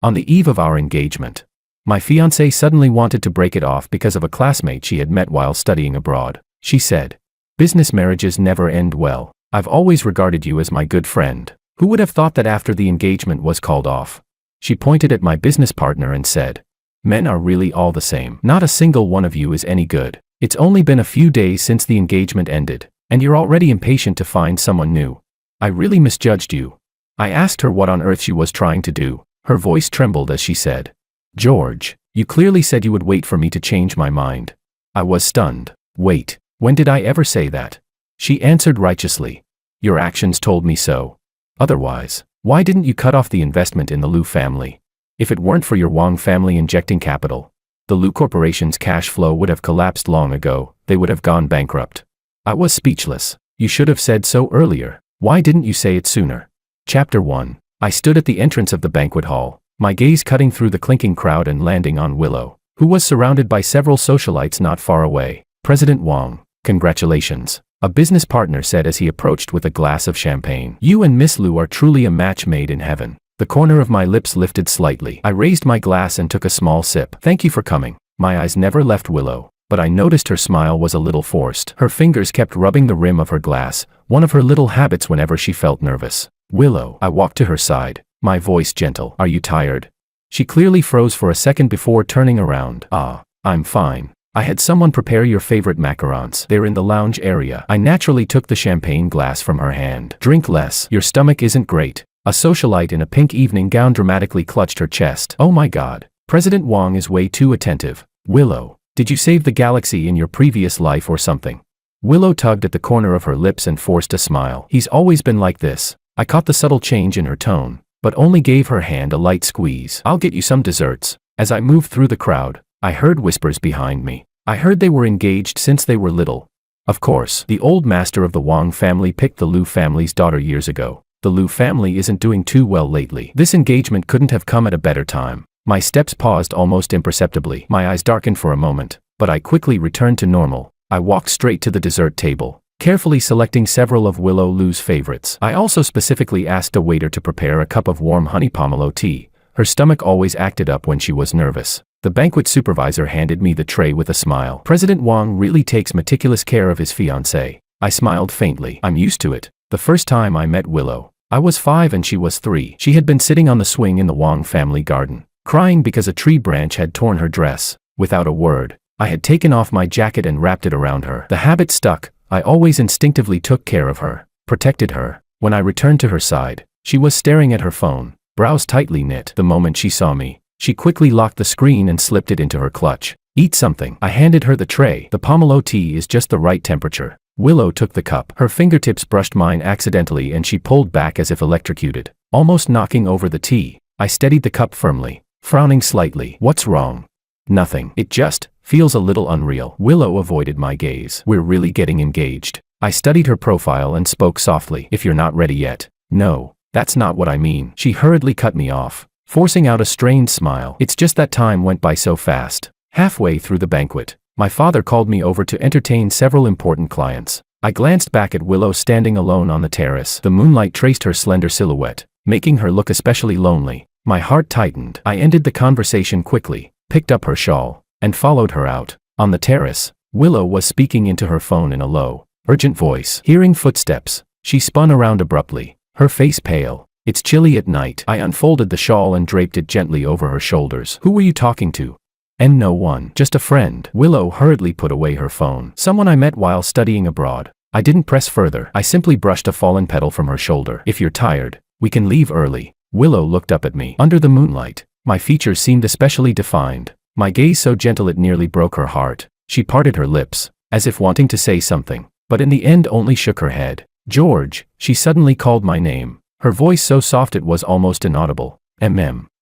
On the eve of our engagement, my fiancée suddenly wanted to break it off because of a classmate she had met while studying abroad. She said, "Business marriages never end well. I've always regarded you as my good friend. Who would have thought that after the engagement was called off?" She pointed at my business partner and said, "Men are really all the same. Not a single one of you is any good. It's only been a few days since the engagement ended, and you're already impatient to find someone new. I really misjudged you." I asked her what on earth she was trying to do. Her voice trembled as she said, "George, you clearly said you would wait for me to change my mind." I was stunned. "Wait, when did I ever say that?" She answered righteously, "Your actions told me so. Otherwise, why didn't you cut off the investment in the Liu family? If it weren't for your Wang family injecting capital, the Liu Corporation's cash flow would have collapsed long ago. They would have gone bankrupt." I was speechless. "You should have said so earlier. Why didn't you say it sooner?" Chapter 1. I stood at the entrance of the banquet hall, my gaze cutting through the clinking crowd and landing on Willow, who was surrounded by several socialites not far away. "President Wang, congratulations," a business partner said as he approached with a glass of champagne. "You and Miss Liu are truly a match made in heaven." The corner of my lips lifted slightly. I raised my glass and took a small sip. "Thank you for coming." My eyes never left Willow, but I noticed her smile was a little forced. Her fingers kept rubbing the rim of her glass, one of her little habits whenever she felt nervous. "Willow," I walked to her side, my voice gentle. "Are you tired?" She clearly froze for a second before turning around. I'm fine. I had someone prepare your favorite macarons. They're in the lounge area." I naturally took the champagne glass from her hand. "Drink less. Your stomach isn't great." A socialite in a pink evening gown dramatically clutched her chest. "Oh my God. President Wang is way too attentive." "Willow, did you save the galaxy in your previous life or something?" Willow tugged at the corner of her lips and forced a smile. "He's always been like this." I caught the subtle change in her tone, but only gave her hand a light squeeze. "I'll get you some desserts." As I moved through the crowd, I heard whispers behind me. I heard they were engaged since they were little. Of course, the old master of the Wang family picked the Liu family's daughter years ago. The Liu family isn't doing too well lately. This engagement couldn't have come at a better time. My steps paused almost imperceptibly. My eyes darkened for a moment, but I quickly returned to normal. I walked straight to the dessert table, carefully selecting several of Willow Liu's favorites. I also specifically asked a waiter to prepare a cup of warm honey pomelo tea. Her stomach always acted up when she was nervous. The banquet supervisor handed me the tray with a smile. "President Wang really takes meticulous care of his fiancée." I smiled faintly. "I'm used to it." The first time I met Willow, I was 5 and she was 3. She had been sitting on the swing in the Wang family garden, crying because a tree branch had torn her dress. Without a word, I had taken off my jacket and wrapped it around her. The habit stuck. I always instinctively took care of her, protected her. When I returned to her side, she was staring at her phone, brows tightly knit. The moment she saw me, she quickly locked the screen and slipped it into her clutch. "Eat something." I handed her the tray. "The pomelo tea is just the right temperature." Willow took the cup. Her fingertips brushed mine accidentally and she pulled back as if electrocuted, almost knocking over the tea. I steadied the cup firmly, frowning slightly. "What's wrong?" "Nothing. It just feels a little unreal." Willow avoided my gaze. "We're really getting engaged." I studied her profile and spoke softly. "If you're not ready yet." "No, that's not what I mean." She hurriedly cut me off, forcing out a strained smile. "It's just that time went by so fast." Halfway through the banquet, my father called me over to entertain several important clients. I glanced back at Willow standing alone on the terrace. The moonlight traced her slender silhouette, making her look especially lonely. My heart tightened. I ended the conversation quickly, picked up her shawl, and followed her out. On the terrace, Willow was speaking into her phone in a low, urgent voice. Hearing footsteps, she spun around abruptly, her face pale. "It's chilly at night." I unfolded the shawl and draped it gently over her shoulders. "Who were you talking to?" "And no one. Just a friend." Willow hurriedly put away her phone. "Someone I met while studying abroad." I didn't press further. I simply brushed a fallen petal from her shoulder. "If you're tired, we can leave early." Willow looked up at me. Under the moonlight, my features seemed especially defined, my gaze so gentle it nearly broke her heart. She parted her lips, as if wanting to say something, but in the end only shook her head. "George," she suddenly called my name, her voice so soft it was almost inaudible.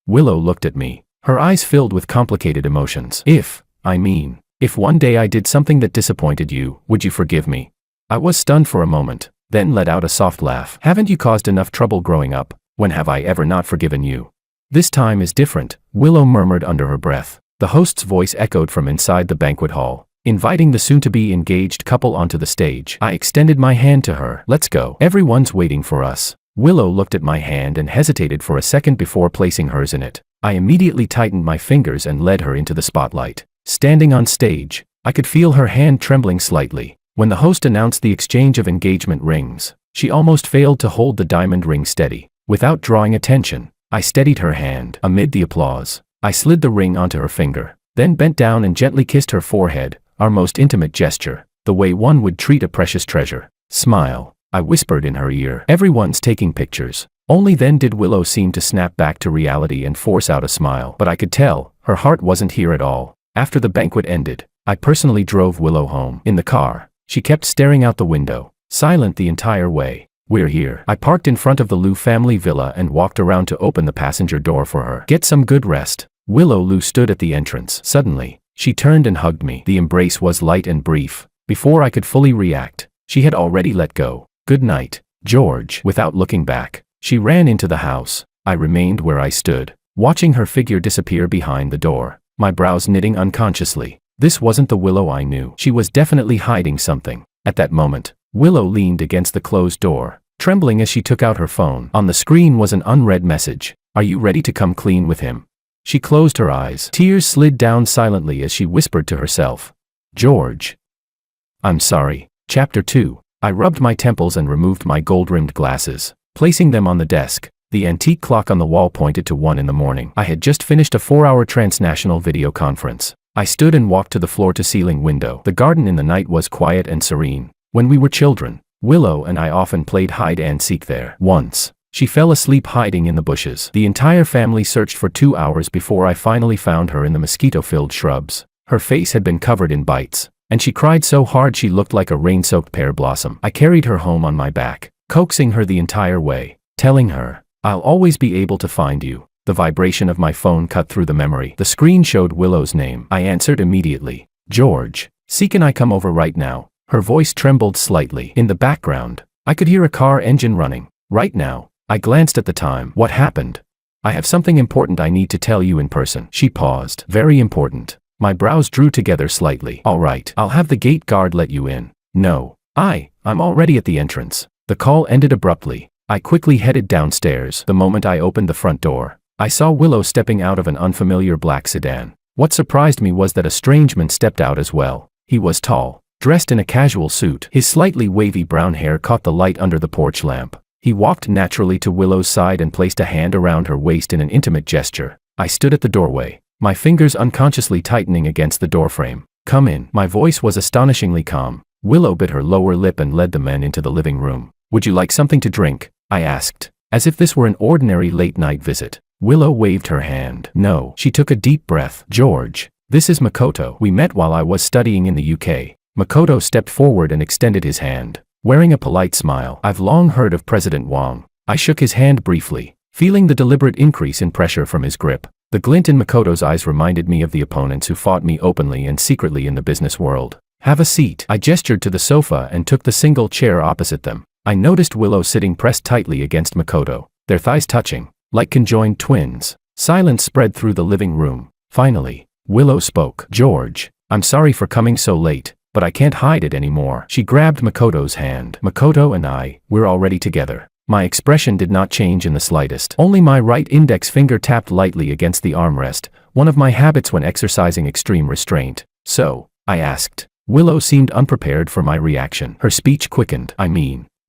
Willow looked at me, her eyes filled with complicated emotions. If one day I did something that disappointed you, would you forgive me?" I was stunned for a moment, then let out a soft laugh. "Haven't you caused enough trouble growing up? When have I ever not forgiven you?" "This time is different," Willow murmured under her breath. The host's voice echoed from inside the banquet hall, inviting the soon-to-be engaged couple onto the stage. I extended my hand to her. "Let's go. Everyone's waiting for us." Willow looked at my hand and hesitated for a second before placing hers in it. I immediately tightened my fingers and led her into the spotlight. Standing on stage, I could feel her hand trembling slightly. When the host announced the exchange of engagement rings, she almost failed to hold the diamond ring steady. Without drawing attention, I steadied her hand. Amid the applause, I slid the ring onto her finger, then bent down and gently kissed her forehead, our most intimate gesture, the way one would treat a precious treasure. Smile, I whispered in her ear. Everyone's taking pictures. Only then did Willow seem to snap back to reality and force out a smile. But I could tell, her heart wasn't here at all. After the banquet ended, I personally drove Willow home. In the car, she kept staring out the window, silent the entire way. We're here. I parked in front of the Liu family villa and walked around to open the passenger door for her. Get some good rest. Willow Liu stood at the entrance. Suddenly, she turned and hugged me. The embrace was light and brief. Before I could fully react, she had already let go. Good night, George. Without looking back, she ran into the house. I remained where I stood, watching her figure disappear behind the door, my brows knitting unconsciously. This wasn't the Willow I knew. She was definitely hiding something. At that moment, Willow leaned against the closed door, trembling as she took out her phone. On the screen was an unread message. Are you ready to come clean with him? She closed her eyes. Tears slid down silently as she whispered to herself. George. I'm sorry. Chapter 2. I rubbed my temples and removed my gold-rimmed glasses, placing them on the desk. The antique clock on the wall pointed to 1 a.m. I had just finished a 4-hour transnational video conference. I stood and walked to the floor-to-ceiling window. The garden in the night was quiet and serene. When we were children, Willow and I often played hide-and-seek there. Once, she fell asleep hiding in the bushes. The entire family searched for 2 hours before I finally found her in the mosquito-filled shrubs. Her face had been covered in bites, and she cried so hard she looked like a rain-soaked pear blossom. I carried her home on my back, coaxing her the entire way, telling her, I'll always be able to find you. The vibration of my phone cut through the memory. The screen showed Willow's name. I answered immediately. George. Can I come over right now? Her voice trembled slightly. In the background, I could hear a car engine running. Right now. I glanced at the time. What happened? I have something important I need to tell you in person. She paused. Very important. My brows drew together slightly. All right, I'll have the gate guard let you in. No. I'm already at the entrance. The call ended abruptly. I quickly headed downstairs. The moment I opened the front door, I saw Willow stepping out of an unfamiliar black sedan. What surprised me was that a strange man stepped out as well. He was tall, dressed in a casual suit. His slightly wavy brown hair caught the light under the porch lamp. He walked naturally to Willow's side and placed a hand around her waist in an intimate gesture. I stood at the doorway, my fingers unconsciously tightening against the doorframe. Come in. My voice was astonishingly calm. Willow bit her lower lip and led the men into the living room. Would you like something to drink? I asked, as if this were an ordinary late-night visit. Willow waved her hand. No. She took a deep breath. George, this is Makoto. We met while I was studying in the UK. Makoto stepped forward and extended his hand, wearing a polite smile. I've long heard of President Wang. I shook his hand briefly, feeling the deliberate increase in pressure from his grip. The glint in Makoto's eyes reminded me of the opponents who fought me openly and secretly in the business world. Have a seat. I gestured to the sofa and took the single chair opposite them. I noticed Willow sitting pressed tightly against Makoto, their thighs touching, like conjoined twins. Silence spread through the living room. Finally, Willow spoke. George, I'm sorry for coming so late, but I can't hide it anymore. She grabbed Makoto's hand. Makoto and we're already together. My expression did not change in the slightest. Only my right index finger tapped lightly against the armrest, one of my habits when exercising extreme restraint. So, I asked. Willow seemed unprepared for my reaction. Her speech quickened.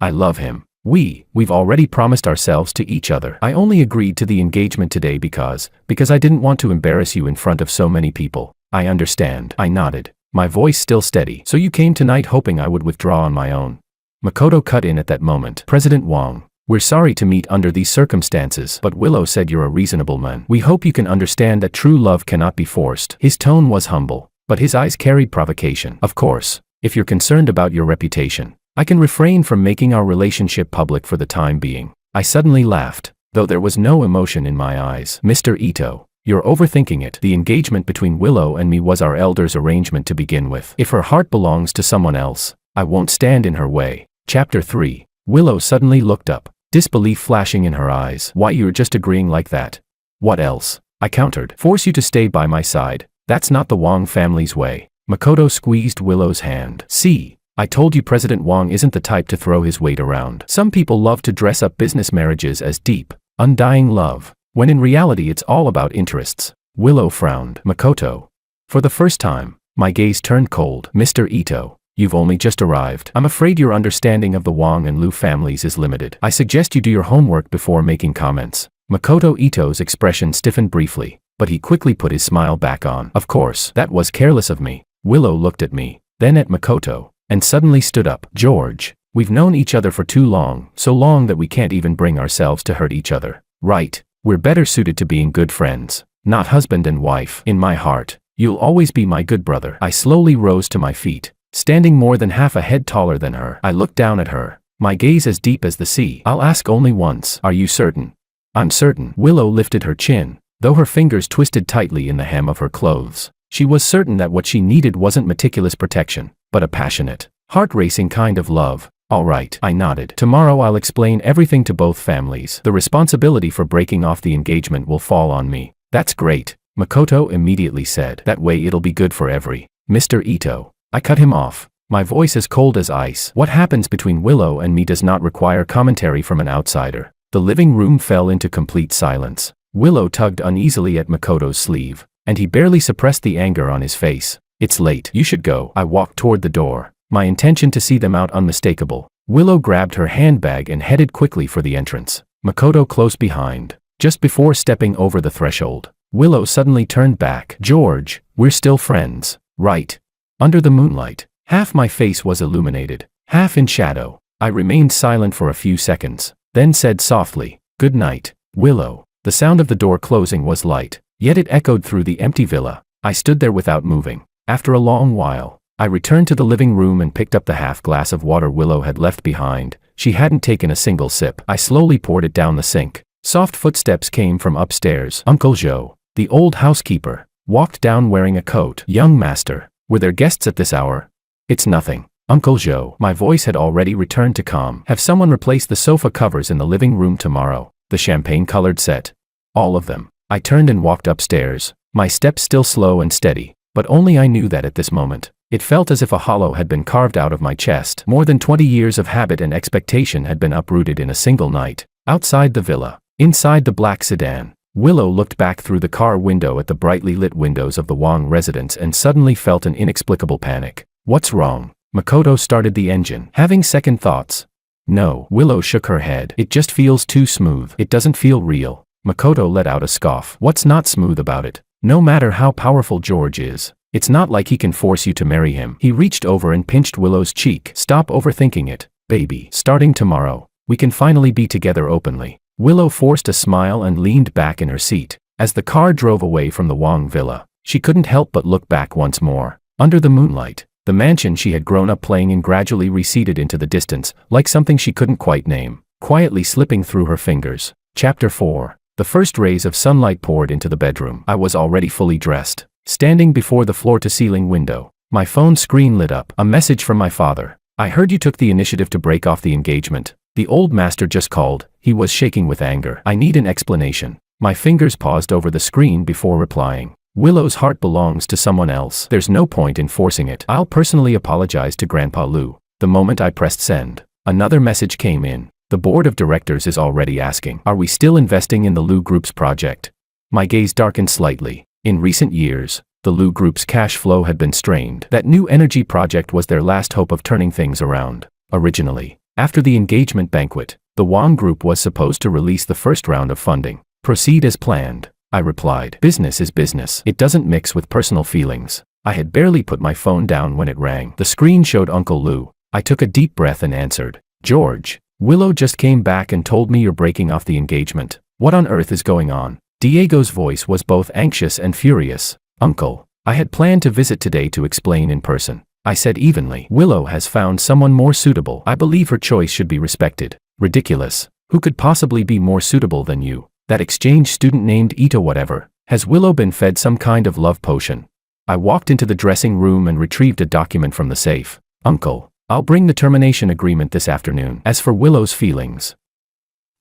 I love him. We've already promised ourselves to each other. I only agreed to the engagement today because I didn't want to embarrass you in front of so many people. I understand. I nodded, my voice still steady. So you came tonight hoping I would withdraw on my own. Makoto cut in at that moment. President Wang, we're sorry to meet under these circumstances, but Willow said you're a reasonable man. We hope you can understand that true love cannot be forced. His tone was humble, but his eyes carried provocation. Of course, if you're concerned about your reputation, I can refrain from making our relationship public for the time being. I suddenly laughed, though there was no emotion in my eyes. Mr. Ito, you're overthinking it. The engagement between Willow and me was our elders' arrangement to begin with. If her heart belongs to someone else, I won't stand in her way. Chapter 3. Willow suddenly looked up, disbelief flashing in her eyes. Why, you're just agreeing like that? What else? I countered. Force you to stay by my side. That's not the Wang family's way. Makoto squeezed Willow's hand. See, I told you President Wang isn't the type to throw his weight around. Some people love to dress up business marriages as deep, undying love. when in reality it's all about interests. Willow frowned. Makoto. For the first time, my gaze turned cold. Mr. Ito, you've only just arrived. I'm afraid your understanding of the Wang and Liu families is limited. I suggest you do your homework before making comments. Makoto Ito's expression stiffened briefly, but he quickly put his smile back on. Of course, that was careless of me. Willow looked at me, then at Makoto, and suddenly stood up. George, we've known each other for too long, so long that we can't even bring ourselves to hurt each other. Right, we're better suited to being good friends, not husband and wife. In my heart, you'll always be my good brother. I slowly rose to my feet, standing more than half a head taller than her. I looked down at her, my gaze as deep as the sea. I'll ask only once. Are you certain? I'm certain. Willow lifted her chin, though her fingers twisted tightly in the hem of her clothes. She was certain that what she needed wasn't meticulous protection, but a passionate, heart-racing kind of love. All right, I nodded. Tomorrow I'll explain everything to both families. The responsibility for breaking off the engagement will fall on me. That's great, Makoto immediately said. That way it'll be good for Mr. Ito. I cut him off, my voice as cold as ice. What happens between Willow and me does not require commentary from an outsider. The living room fell into complete silence. Willow tugged uneasily at Makoto's sleeve, and he barely suppressed the anger on his face. It's late. You should go. I walked toward the door, my intention to see them out unmistakable. Willow grabbed her handbag and headed quickly for the entrance, Makoto close behind. Just before stepping over the threshold, Willow suddenly turned back. George, we're still friends, right? Under the moonlight, half my face was illuminated, half in shadow. I remained silent for a few seconds, then said softly, "Good night, Willow." The sound of the door closing was light, yet it echoed through the empty villa. I stood there without moving. After a long while, I returned to the living room and picked up the half glass of water Willow had left behind. She hadn't taken a single sip. I slowly poured it down the sink. Soft footsteps came from upstairs. Uncle Joe, the old housekeeper, walked down wearing a coat. "Young master, were there guests at this hour?" "It's nothing, Uncle Joe." My voice had already returned to calm. "Have someone replace the sofa covers in the living room tomorrow. The champagne-colored set. All of them." I turned and walked upstairs, my steps still slow and steady, but only I knew that at this moment. It felt as if a hollow had been carved out of my chest. More than 20 years of habit and expectation had been uprooted in a single night. Outside the villa, inside the black sedan, Willow looked back through the car window at the brightly lit windows of the Wang residence and suddenly felt an inexplicable panic. "What's wrong?" Makoto started the engine, having second thoughts. "No." Willow shook her head. "It just feels too smooth. It doesn't feel real." Makoto let out a scoff. "What's not smooth about it? No matter how powerful George is, it's not like he can force you to marry him." He reached over and pinched Willow's cheek. "Stop overthinking it, baby. Starting tomorrow, we can finally be together openly." Willow forced a smile and leaned back in her seat. As the car drove away from the Wang villa, she couldn't help but look back once more. Under the moonlight, the mansion she had grown up playing in gradually receded into the distance, like something she couldn't quite name, quietly slipping through her fingers. Chapter 4. The first rays of sunlight poured into the bedroom. I was already fully dressed, standing before the floor-to-ceiling window. My phone screen lit up. A message from my father. "I heard you took the initiative to break off the engagement. The old master just called." He was shaking with anger. "I need an explanation." My fingers paused over the screen before replying. "Willow's heart belongs to someone else. There's no point in forcing it. I'll personally apologize to Grandpa Liu." The moment I pressed send, another message came in. "The board of directors is already asking, are we still investing in the Liu Group's project?" My gaze darkened slightly. In recent years, the Liu Group's cash flow had been strained. That new energy project was their last hope of turning things around. Originally, after the engagement banquet, the Wang Group was supposed to release the first round of funding. "Proceed as planned," I replied. "Business is business. It doesn't mix with personal feelings." I had barely put my phone down when it rang. The screen showed Uncle Liu. I took a deep breath and answered. "George, Willow just came back and told me you're breaking off the engagement. What on earth is going on?" Diego's voice was both anxious and furious. "Uncle, I had planned to visit today to explain in person," I said evenly. "Willow has found someone more suitable. I believe her choice should be respected." "Ridiculous. Who could possibly be more suitable than you? That exchange student named Ito whatever. Has Willow been fed some kind of love potion?" I walked into the dressing room and retrieved a document from the safe. "Uncle, I'll bring the termination agreement this afternoon. As for Willow's feelings,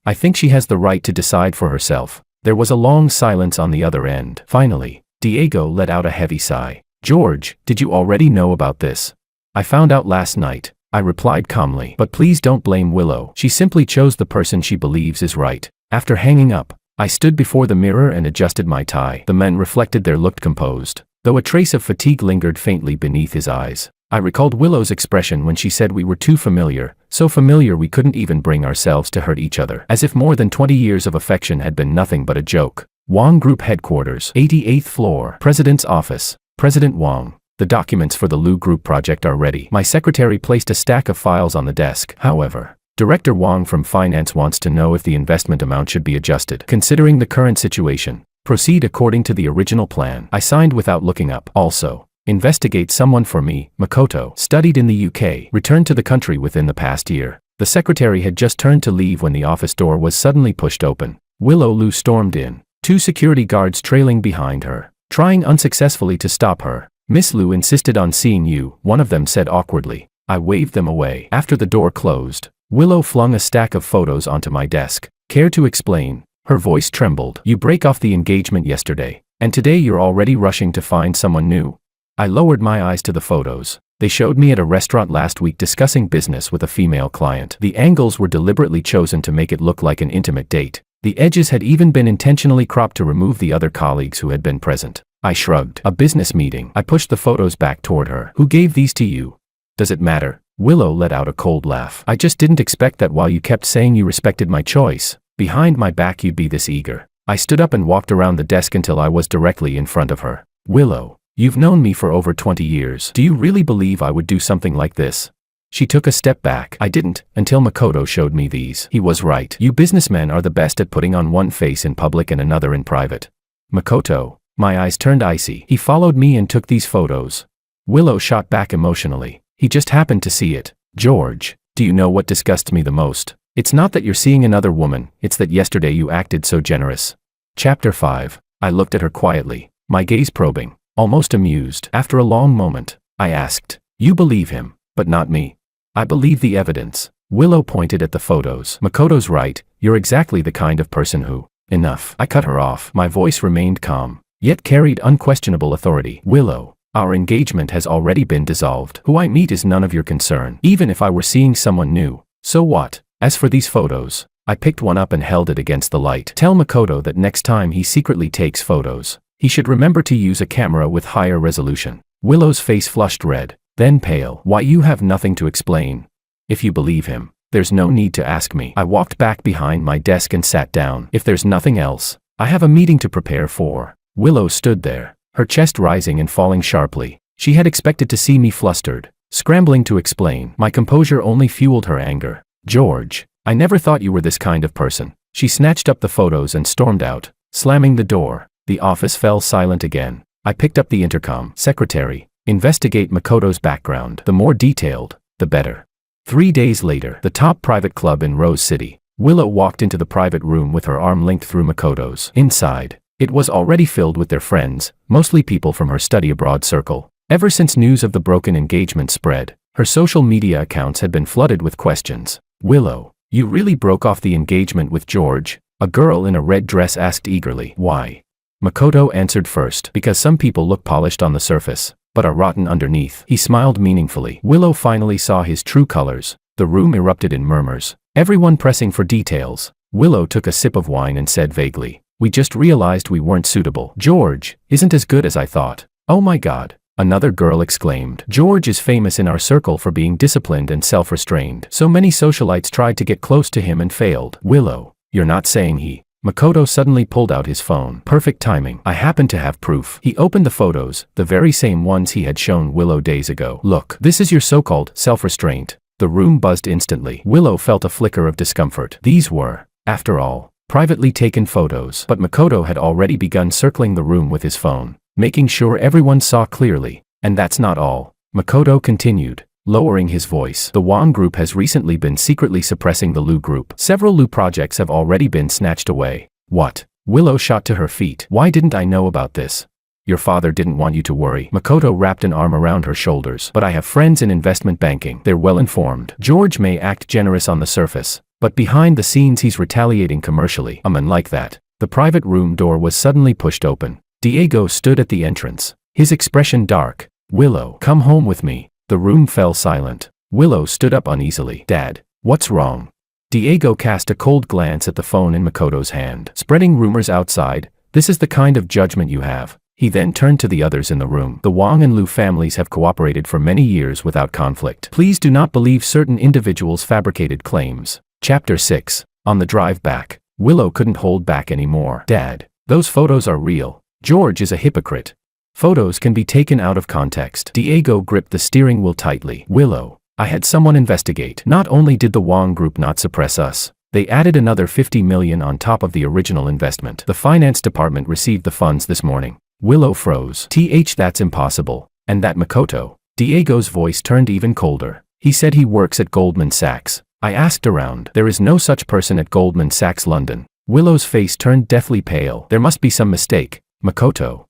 I think she has the right to decide for herself." There was a long silence on the other end. Finally, Diego let out a heavy sigh. "George, did you already know about this?" "I found out last night," I replied calmly. "But please don't blame Willow. She simply chose the person she believes is right." After hanging up, I stood before the mirror and adjusted my tie. The men reflected their looked composed, though a trace of fatigue lingered faintly beneath his eyes. I recalled Willow's expression when she said we were too familiar, so familiar we couldn't even bring ourselves to hurt each other. As if more than 20 years of affection had been nothing but a joke. Wong Group Headquarters, 88th floor, President's Office. President Wong. The documents for the Lu Group project are ready. My secretary placed a stack of files on the desk. However, Director Wong from Finance wants to know if the investment amount should be adjusted. Considering the current situation, proceed according to the original plan. I signed without looking up. Also, investigate someone for me. Makoto, studied in the UK, returned to the country within the past year. The secretary had just turned to leave when the office door was suddenly pushed open. Willow Lu stormed in, 2 security guards trailing behind her, trying unsuccessfully to stop her. Miss Lu insisted on seeing you, one of them said awkwardly. I waved them away. After the door closed, Willow flung a stack of photos onto my desk. Care to explain? Her voice trembled. You break off the engagement yesterday, and today you're already rushing to find someone new. I lowered my eyes to the photos. They showed me at a restaurant last week discussing business with a female client. The angles were deliberately chosen to make it look like an intimate date. The edges had even been intentionally cropped to remove the other colleagues who had been present. I shrugged. A business meeting. I pushed the photos back toward her. Who gave these to you? Does it matter? Willow let out a cold laugh. I just didn't expect that while you kept saying you respected my choice, behind my back you'd be this eager. I stood up and walked around the desk until I was directly in front of her. Willow, you've known me for over 20 years. Do you really believe I would do something like this? She took a step back. I didn't, until Makoto showed me these. He was right. You businessmen are the best at putting on one face in public and another in private. Makoto, my eyes turned icy. He followed me and took these photos. Willow shot back emotionally. He just happened to see it. George, do you know what disgusts me the most? It's not that you're seeing another woman, it's that yesterday you acted so generous. Chapter 5. I looked at her quietly, my gaze probing, almost amused. After a long moment, I asked, you believe him, but not me. I believe the evidence. Willow pointed at the photos. Makoto's right, you're exactly the kind of person who... Enough. I cut her off. My voice remained calm, yet carried unquestionable authority. Willow, our engagement has already been dissolved. Who I meet is none of your concern. Even if I were seeing someone new, so what? As for these photos, I picked one up and held it against the light. Tell Makoto that next time he secretly takes photos, he should remember to use a camera with higher resolution. Willow's face flushed red, then pale. Why, you have nothing to explain. If you believe him, there's no need to ask me. I walked back behind my desk and sat down. If there's nothing else, I have a meeting to prepare for. Willow stood there, her chest rising and falling sharply. She had expected to see me flustered, scrambling to explain. My composure only fueled her anger. George, I never thought you were this kind of person. She snatched up the photos and stormed out, slamming the door. The office fell silent again. I picked up the intercom. Secretary, investigate Makoto's background. The more detailed, the better. 3 days later, the top private club in Rose City. Willow walked into the private room with her arm linked through Makoto's. Inside, it was already filled with their friends, mostly people from her study abroad circle. Ever since news of the broken engagement spread, her social media accounts had been flooded with questions. Willow, you really broke off the engagement with George? A girl in a red dress asked eagerly. Why? Makoto answered first. Because some people look polished on the surface, but are rotten underneath. He smiled meaningfully. Willow finally saw his true colors. The room erupted in murmurs, everyone pressing for details. Willow took a sip of wine and said vaguely, we just realized we weren't suitable. George isn't as good as I thought. Oh my God, another girl exclaimed. George is famous in our circle for being disciplined and self-restrained. So many socialites tried to get close to him and failed. Willow, you're not saying he... Makoto suddenly pulled out his phone. Perfect timing. I happen to have proof. He opened the photos, the very same ones he had shown Willow days ago. Look, this is your so-called self-restraint. The room buzzed instantly. Willow felt a flicker of discomfort. These were, after all, privately taken photos. But Makoto had already begun circling the room with his phone, making sure everyone saw clearly. And that's not all. Makoto continued, lowering his voice. The Wong Group has recently been secretly suppressing the Lu Group. Several Lu projects have already been snatched away. What? Willow shot to her feet. Why didn't I know about this? Your father didn't want you to worry. Makoto wrapped an arm around her shoulders. But I have friends in investment banking. They're well informed. George may act generous on the surface, but behind the scenes he's retaliating commercially. A man like that. The private room door was suddenly pushed open. Diego stood at the entrance, his expression dark. Willow, come home with me. The room fell silent. Willow stood up uneasily. Dad, what's wrong? Diego cast a cold glance at the phone in Makoto's hand. Spreading rumors outside, this is the kind of judgment you have. He then turned to the others in the room. The Wang and Lu families have cooperated for many years without conflict. Please do not believe certain individuals' fabricated claims. Chapter 6. On the drive back, Willow couldn't hold back anymore. Dad, those photos are real. George is a hypocrite. Photos can be taken out of context. Diego gripped the steering wheel tightly. Willow, I had someone investigate. Not only did the Wang Group not suppress us, they added another $50 million on top of the original investment. The finance department received the funds this morning. Willow froze. That's impossible. And that Makoto? Diego's voice turned even colder. He said he works at Goldman Sachs. I asked around. There is no such person at Goldman Sachs London. Willow's face turned deathly pale. There must be some mistake. Makoto,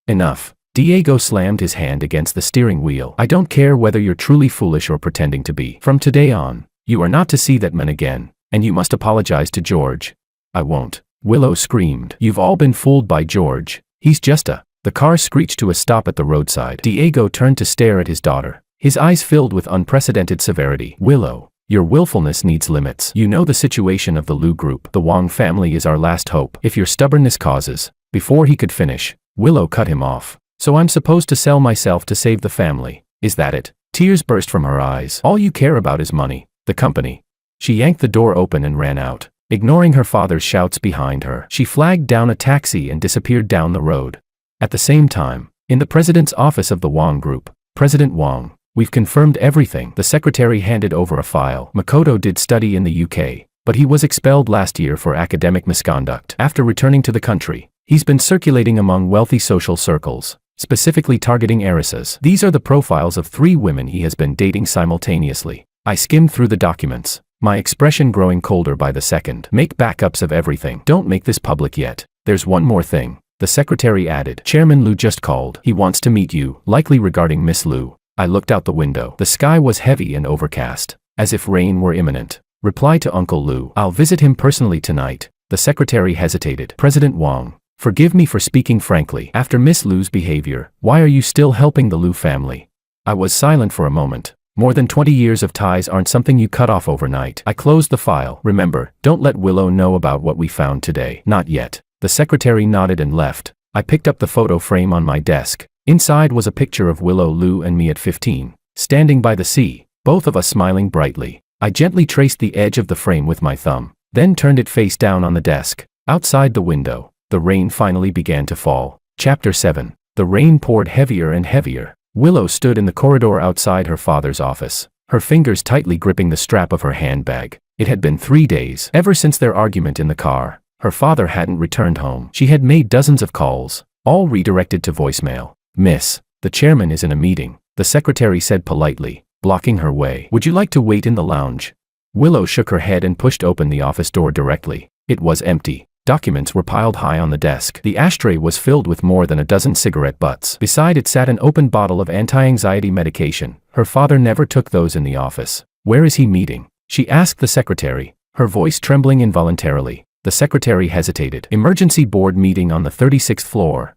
Enough. Diego slammed his hand against the steering wheel. I don't care whether you're truly foolish or pretending to be. From today on, you are not to see that man again, and you must apologize to George. I won't. Willow screamed. You've all been fooled by George. He's just a... The car screeched to a stop at the roadside. Diego turned to stare at his daughter, his eyes filled with unprecedented severity. Willow, your willfulness needs limits. You know the situation of the Lu Group. The Wang family is our last hope. If your stubbornness causes... Before he could finish, Willow cut him off. So I'm supposed to sell myself to save the family. Is that it? Tears burst from her eyes. All you care about is money, the company. She yanked the door open and ran out, ignoring her father's shouts behind her. She flagged down a taxi and disappeared down the road. At the same time, in the president's office of the Wang Group, President Wang, we've confirmed everything. The secretary handed over a file. Makoto did study in the UK, but he was expelled last year for academic misconduct. After returning to the country, he's been circulating among wealthy social circles, specifically targeting heiresses. These are the profiles of 3 women he has been dating simultaneously. I skimmed through the documents, my expression growing colder by the second. Make backups of everything. Don't make this public yet. There's one more thing, the secretary added. Chairman Lu just called. He wants to meet you, likely regarding Miss Lu. I looked out the window. The sky was heavy and overcast, as if rain were imminent. Reply to Uncle Lu. I'll visit him personally tonight. The secretary hesitated. President Wang, forgive me for speaking frankly. After Miss Lu's behavior, why are you still helping the Lu family? I was silent for a moment. More than 20 years of ties aren't something you cut off overnight. I closed the file. Remember, don't let Willow know about what we found today. Not yet. The secretary nodded and left. I picked up the photo frame on my desk. Inside was a picture of Willow, Lu and me at 15, standing by the sea, both of us smiling brightly. I gently traced the edge of the frame with my thumb, then turned it face down on the desk. Outside the window, the rain finally began to fall. Chapter 7. The rain poured heavier and heavier. Willow stood in the corridor outside her father's office, her fingers tightly gripping the strap of her handbag. It had been 3 days, ever since their argument in the car. Her father hadn't returned home. She had made dozens of calls, all redirected to voicemail. Miss, the chairman is in a meeting, the secretary said politely, blocking her way. Would you like to wait in the lounge? Willow shook her head and pushed open the office door directly. It was empty. Documents were piled high on the desk. The ashtray was filled with more than a dozen cigarette butts. Beside it sat an open bottle of anti-anxiety medication. Her father never took those in the office. Where is he meeting? She asked the secretary, her voice trembling involuntarily. The secretary hesitated. Emergency board meeting on the 36th floor.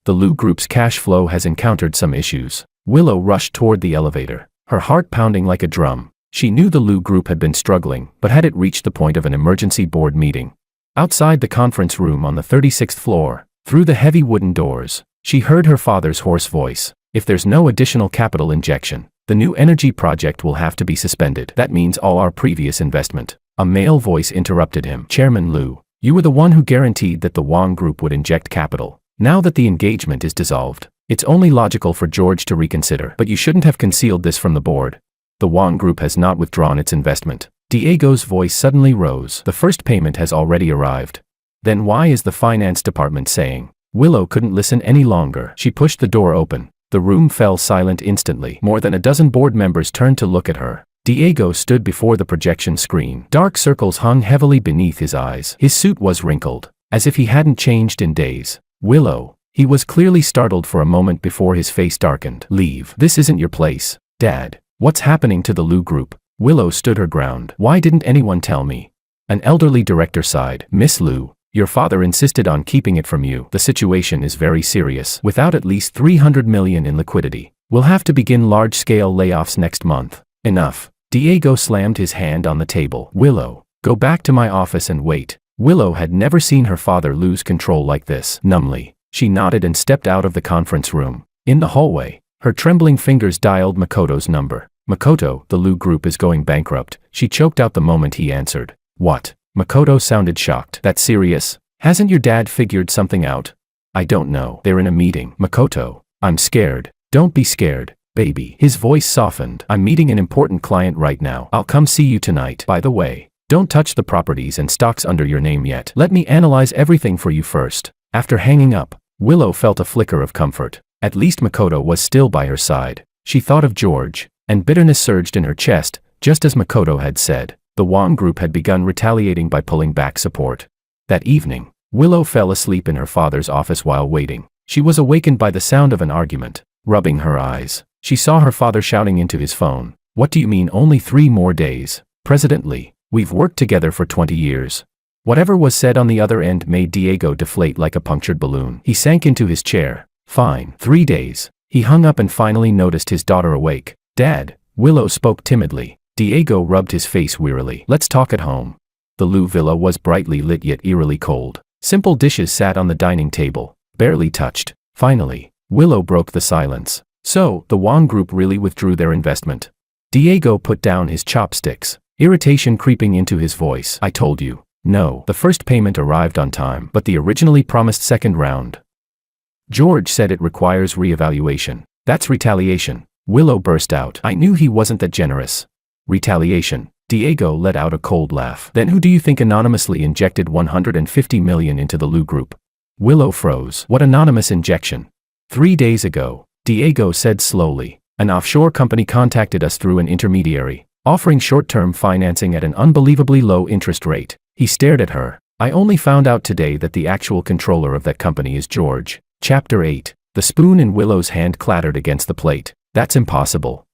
The Lu Group's cash flow has encountered some issues. Willow rushed toward the elevator, her heart pounding like a drum. She knew the Lu Group had been struggling, but had it reached the point of an emergency board meeting? Outside the conference room on the 36th floor, through the heavy wooden doors, she heard her father's hoarse voice. If there's no additional capital injection, the new energy project will have to be suspended. That means all our previous investment. A male voice interrupted him. Chairman Lu, you were the one who guaranteed that the Wang Group would inject capital. Now that the engagement is dissolved, it's only logical for George to reconsider. But you shouldn't have concealed this from the board. The Wang Group has not withdrawn its investment. Diego's voice suddenly rose. The first payment has already arrived. Then why is the finance department saying? Willow couldn't listen any longer. She pushed the door open. The room fell silent instantly. More than a dozen board members turned to look at her. Diego stood before the projection screen. Dark circles hung heavily beneath his eyes. His suit was wrinkled, as if he hadn't changed in days. Willow, he was clearly startled for a moment before his face darkened. Leave. This isn't your place. Dad, what's happening to the Lu Group? Willow stood her ground. Why didn't anyone tell me? An elderly director sighed. Miss Lu, your father insisted on keeping it from you. The situation is very serious. Without at least 300 million in liquidity, we'll have to begin large-scale layoffs next month. Enough. Diego slammed his hand on the table. Willow, go back to my office and wait. Willow had never seen her father lose control like this. Numbly, she nodded and stepped out of the conference room. In the hallway, her trembling fingers dialed Makoto's number. Makoto, the Lu Group is going bankrupt. She choked out the moment he answered. What? Makoto sounded shocked. That's serious? Hasn't your dad figured something out? I don't know. They're in a meeting. Makoto, I'm scared. Don't be scared, baby. His voice softened. I'm meeting an important client right now. I'll come see you tonight. By the way, don't touch the properties and stocks under your name yet. Let me analyze everything for you first. After hanging up, Willow felt a flicker of comfort. At least Makoto was still by her side. She thought of George, and bitterness surged in her chest, just as Makoto had said. The Wong Group had begun retaliating by pulling back support. That evening, Willow fell asleep in her father's office while waiting. She was awakened by the sound of an argument. Rubbing her eyes, she saw her father shouting into his phone. What do you mean only 3 more days? President Lee, we've worked together for 20 years. Whatever was said on the other end made Diego deflate like a punctured balloon. He sank into his chair. Fine, 3 days. He hung up and finally noticed his daughter awake. Dad, Willow spoke timidly. Diego rubbed his face wearily. Let's talk at home. The Lu villa was brightly lit yet eerily cold. Simple dishes sat on the dining table, barely touched. Finally, Willow broke the silence. So, the Wong Group really withdrew their investment. Diego put down his chopsticks, irritation creeping into his voice. I told you. No, the first payment arrived on time, but the originally promised second round. George said it requires reevaluation. That's retaliation. Willow burst out. I knew he wasn't that generous. Retaliation. Diego let out a cold laugh. Then who do you think anonymously injected $150 million into the Lu Group? Willow froze. What anonymous injection? 3 days ago, Diego said slowly. An offshore company contacted us through an intermediary, offering short-term financing at an unbelievably low interest rate. He stared at her. I only found out today that the actual controller of that company is George. Chapter 8. The spoon in Willow's hand clattered against the plate. That's impossible.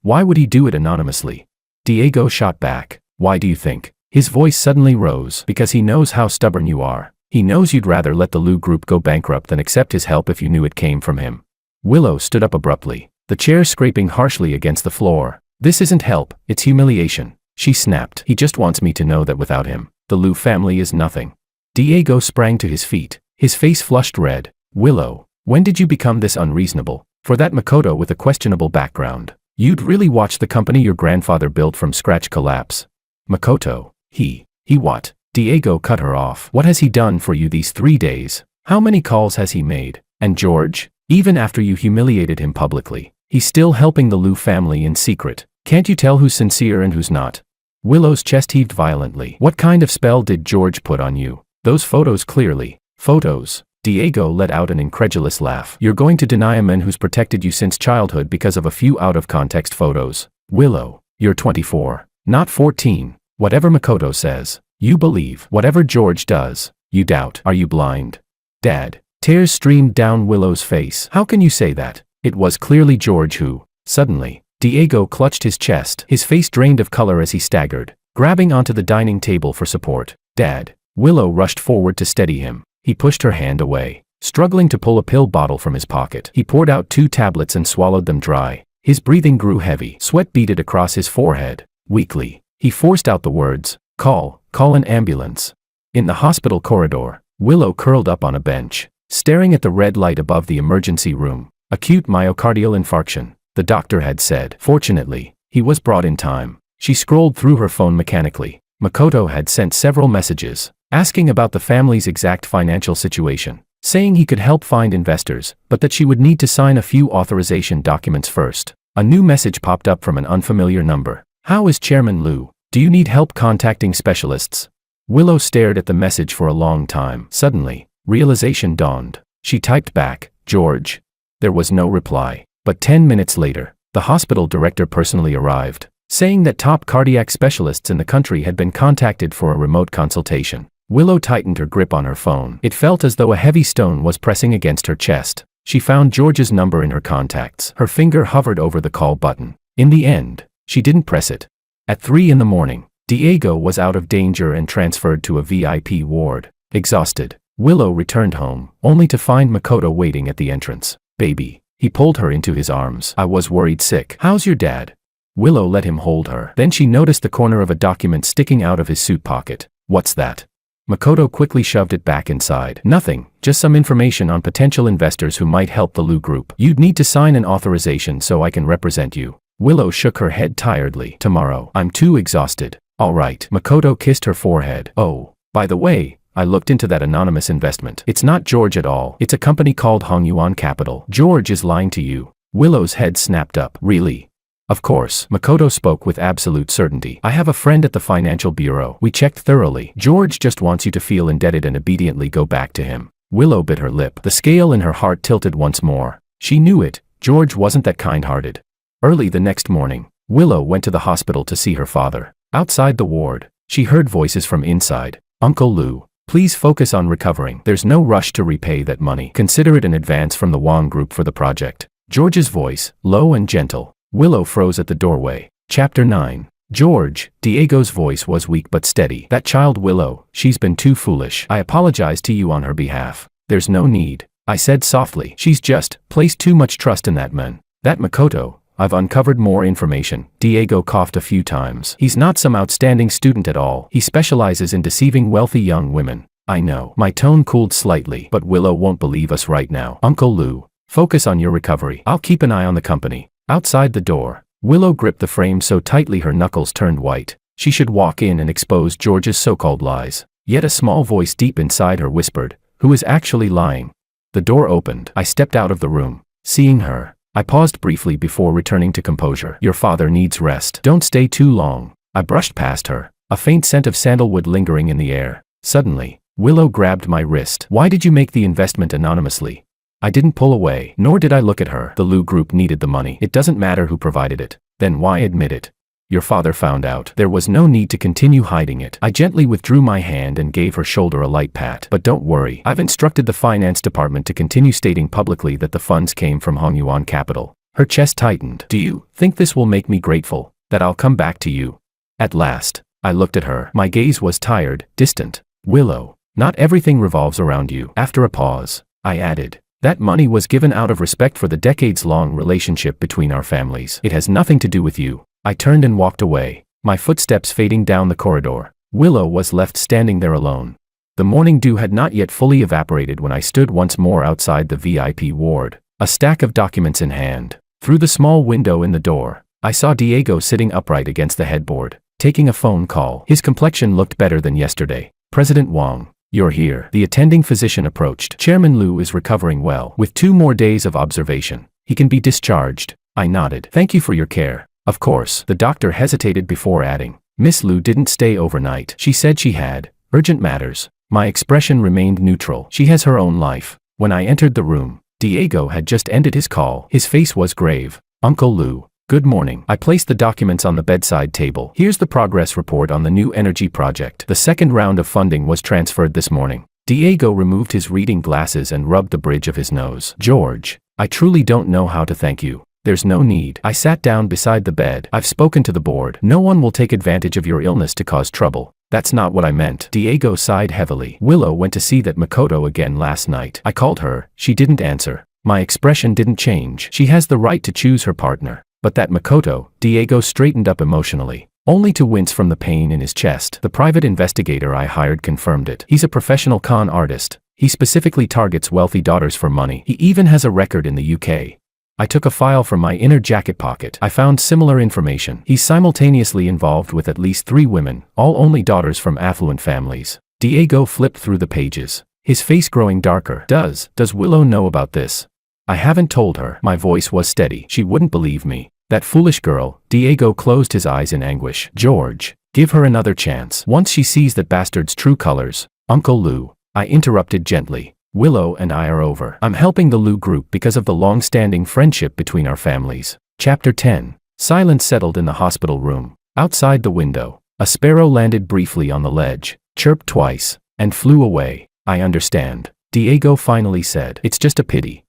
Why would he do it anonymously? Diego shot back. Why do you think? His voice suddenly rose. Because he knows how stubborn you are. He knows you'd rather let the Lu Group go bankrupt than accept his help if you knew it came from him. Willow stood up abruptly, the chair scraping harshly against the floor. This isn't help, it's humiliation. She snapped. He just wants me to know that without him, the Lu family is nothing. Diego sprang to his feet, his face flushed red. Willow, when did you become this unreasonable? For that Makoto with a questionable background, you'd really watch the company your grandfather built from scratch collapse. Makoto, he what? Diego cut her off. What has he done for you these 3 days? How many calls has he made? And George? Even after you humiliated him publicly, he's still helping the Lu family in secret. Can't you tell who's sincere and who's not? Willow's chest heaved violently. What kind of spell did George put on you? Those photos clearly. Photos. Diego let out an incredulous laugh. You're going to deny a man who's protected you since childhood because of a few out-of-context photos. Willow, you're 24, not 14. Whatever Makoto says, you believe. Whatever George does, you doubt. Are you blind? Dad. Tears streamed down Willow's face. How can you say that? It was clearly George who. Suddenly, Diego clutched his chest. His face drained of color as he staggered, grabbing onto the dining table for support. Dad. Willow rushed forward to steady him. He pushed her hand away, struggling to pull a pill bottle from his pocket. He poured out 2 tablets and swallowed them dry. His breathing grew heavy. Sweat beaded across his forehead. Weakly, he forced out the words, call an ambulance. In the hospital corridor, Willow curled up on a bench, staring at the red light above the emergency room. Acute myocardial infarction, the doctor had said. Fortunately, he was brought in time. She scrolled through her phone mechanically. Makoto had sent several messages, asking about the family's exact financial situation, saying he could help find investors, but that she would need to sign a few authorization documents first. A new message popped up from an unfamiliar number. How is Chairman Lu? Do you need help contacting specialists? Willow stared at the message for a long time. Suddenly, realization dawned. She typed back, George. There was no reply, but 10 minutes later, the hospital director personally arrived, saying that top cardiac specialists in the country had been contacted for a remote consultation. Willow tightened her grip on her phone. It felt as though a heavy stone was pressing against her chest. She found George's number in her contacts. Her finger hovered over the call button. In the end, she didn't press it. At 3 in the morning, Diego was out of danger and transferred to a VIP ward. Exhausted, Willow returned home, only to find Makoto waiting at the entrance. Baby. He pulled her into his arms. I was worried sick. How's your dad? Willow let him hold her. Then she noticed the corner of a document sticking out of his suit pocket. What's that? Makoto quickly shoved it back inside. Nothing, just some information on potential investors who might help the Lu Group. You'd need to sign an authorization so I can represent you. Willow shook her head tiredly. Tomorrow. I'm too exhausted. All right. Makoto kissed her forehead. Oh, by the way, I looked into that anonymous investment. It's not George at all. It's a company called Hongyuan Capital. George is lying to you. Willow's head snapped up. Really? Of course. Makoto spoke with absolute certainty. I have a friend at the financial bureau. We checked thoroughly. George just wants you to feel indebted and obediently go back to him. Willow bit her lip. The scale in her heart tilted once more. She knew it. George wasn't that kind-hearted. Early the next morning, Willow went to the hospital to see her father. Outside the ward, she heard voices from inside. Uncle Lu, please focus on recovering. There's no rush to repay that money. Consider it an advance from the Wang Group for the project. George's voice, low and gentle. Willow froze at the doorway. Chapter 9. George. Diego's voice was weak but steady. That child Willow, she's been too foolish. I apologize to you on her behalf. There's no need. I said softly. She's just placed too much trust in that man. That Makoto. I've uncovered more information. Diego coughed a few times. He's not some outstanding student at all. He specializes in deceiving wealthy young women. I know. My tone cooled slightly, but Willow won't believe us right now. Uncle Lu, focus on your recovery. I'll keep an eye on the company. Outside the door, Willow gripped the frame so tightly her knuckles turned white. She should walk in and expose George's so-called lies. Yet a small voice deep inside her whispered, who is actually lying? The door opened. I stepped out of the room. Seeing her, I paused briefly before returning to composure. Your father needs rest. Don't stay too long. I brushed past her, a faint scent of sandalwood lingering in the air. Suddenly, Willow grabbed my wrist. Why did you make the investment anonymously? I didn't pull away, nor did I look at her. The Lu Group needed the money. It doesn't matter who provided it. Then why admit it? Your father found out. There was no need to continue hiding it. I gently withdrew my hand and gave her shoulder a light pat. But don't worry. I've instructed the finance department to continue stating publicly that the funds came from Hongyuan Capital. Her chest tightened. Do you think this will make me grateful? That I'll come back to you? At last, I looked at her. My gaze was tired, distant. Willow, not everything revolves around you. After a pause, I added. That money was given out of respect for the decades-long relationship between our families. It has nothing to do with you. I turned and walked away, my footsteps fading down the corridor. Willow was left standing there alone. The morning dew had not yet fully evaporated when I stood once more outside the VIP ward, a stack of documents in hand. Through the small window in the door, I saw Diego sitting upright against the headboard, taking a phone call. His complexion looked better than yesterday. President Wang. You're here. The attending physician approached. Chairman Lu is recovering well. With 2 more days of observation, he can be discharged. I nodded. Thank you for your care. Of course. The doctor hesitated before adding. Miss Lu didn't stay overnight. She said she had urgent matters. My expression remained neutral. She has her own life. When I entered the room, Diego had just ended his call. His face was grave. Uncle Lu. Good morning. I placed the documents on the bedside table. Here's the progress report on the new energy project. The second round of funding was transferred this morning. Diego removed his reading glasses and rubbed the bridge of his nose. George, I truly don't know how to thank you. There's no need. I sat down beside the bed. I've spoken to the board. No one will take advantage of your illness to cause trouble. That's not what I meant. Diego sighed heavily. Willow went to see that Makoto again last night. I called her. She didn't answer. My expression didn't change. She has the right to choose her partner. But that Makoto, Diego straightened up emotionally, only to wince from the pain in his chest. The private investigator I hired confirmed it. He's a professional con artist. He specifically targets wealthy daughters for money. He even has a record in the UK. I took a file from my inner jacket pocket. I found similar information. He's simultaneously involved with at least 3 women, all only daughters from affluent families. Diego flipped through the pages, his face growing darker. Does Willow know about this? I haven't told her. My voice was steady. She wouldn't believe me. That foolish girl. Diego closed his eyes in anguish. George, give her another chance. Once she sees that bastard's true colors. Uncle Lu, I interrupted gently. Willow and I are over. I'm helping the Lu Group because of the long-standing friendship between our families. Chapter 10. Silence settled in the hospital room. Outside the window, a sparrow landed briefly on the ledge, chirped twice, and flew away. I understand. Diego finally said. It's just a pity.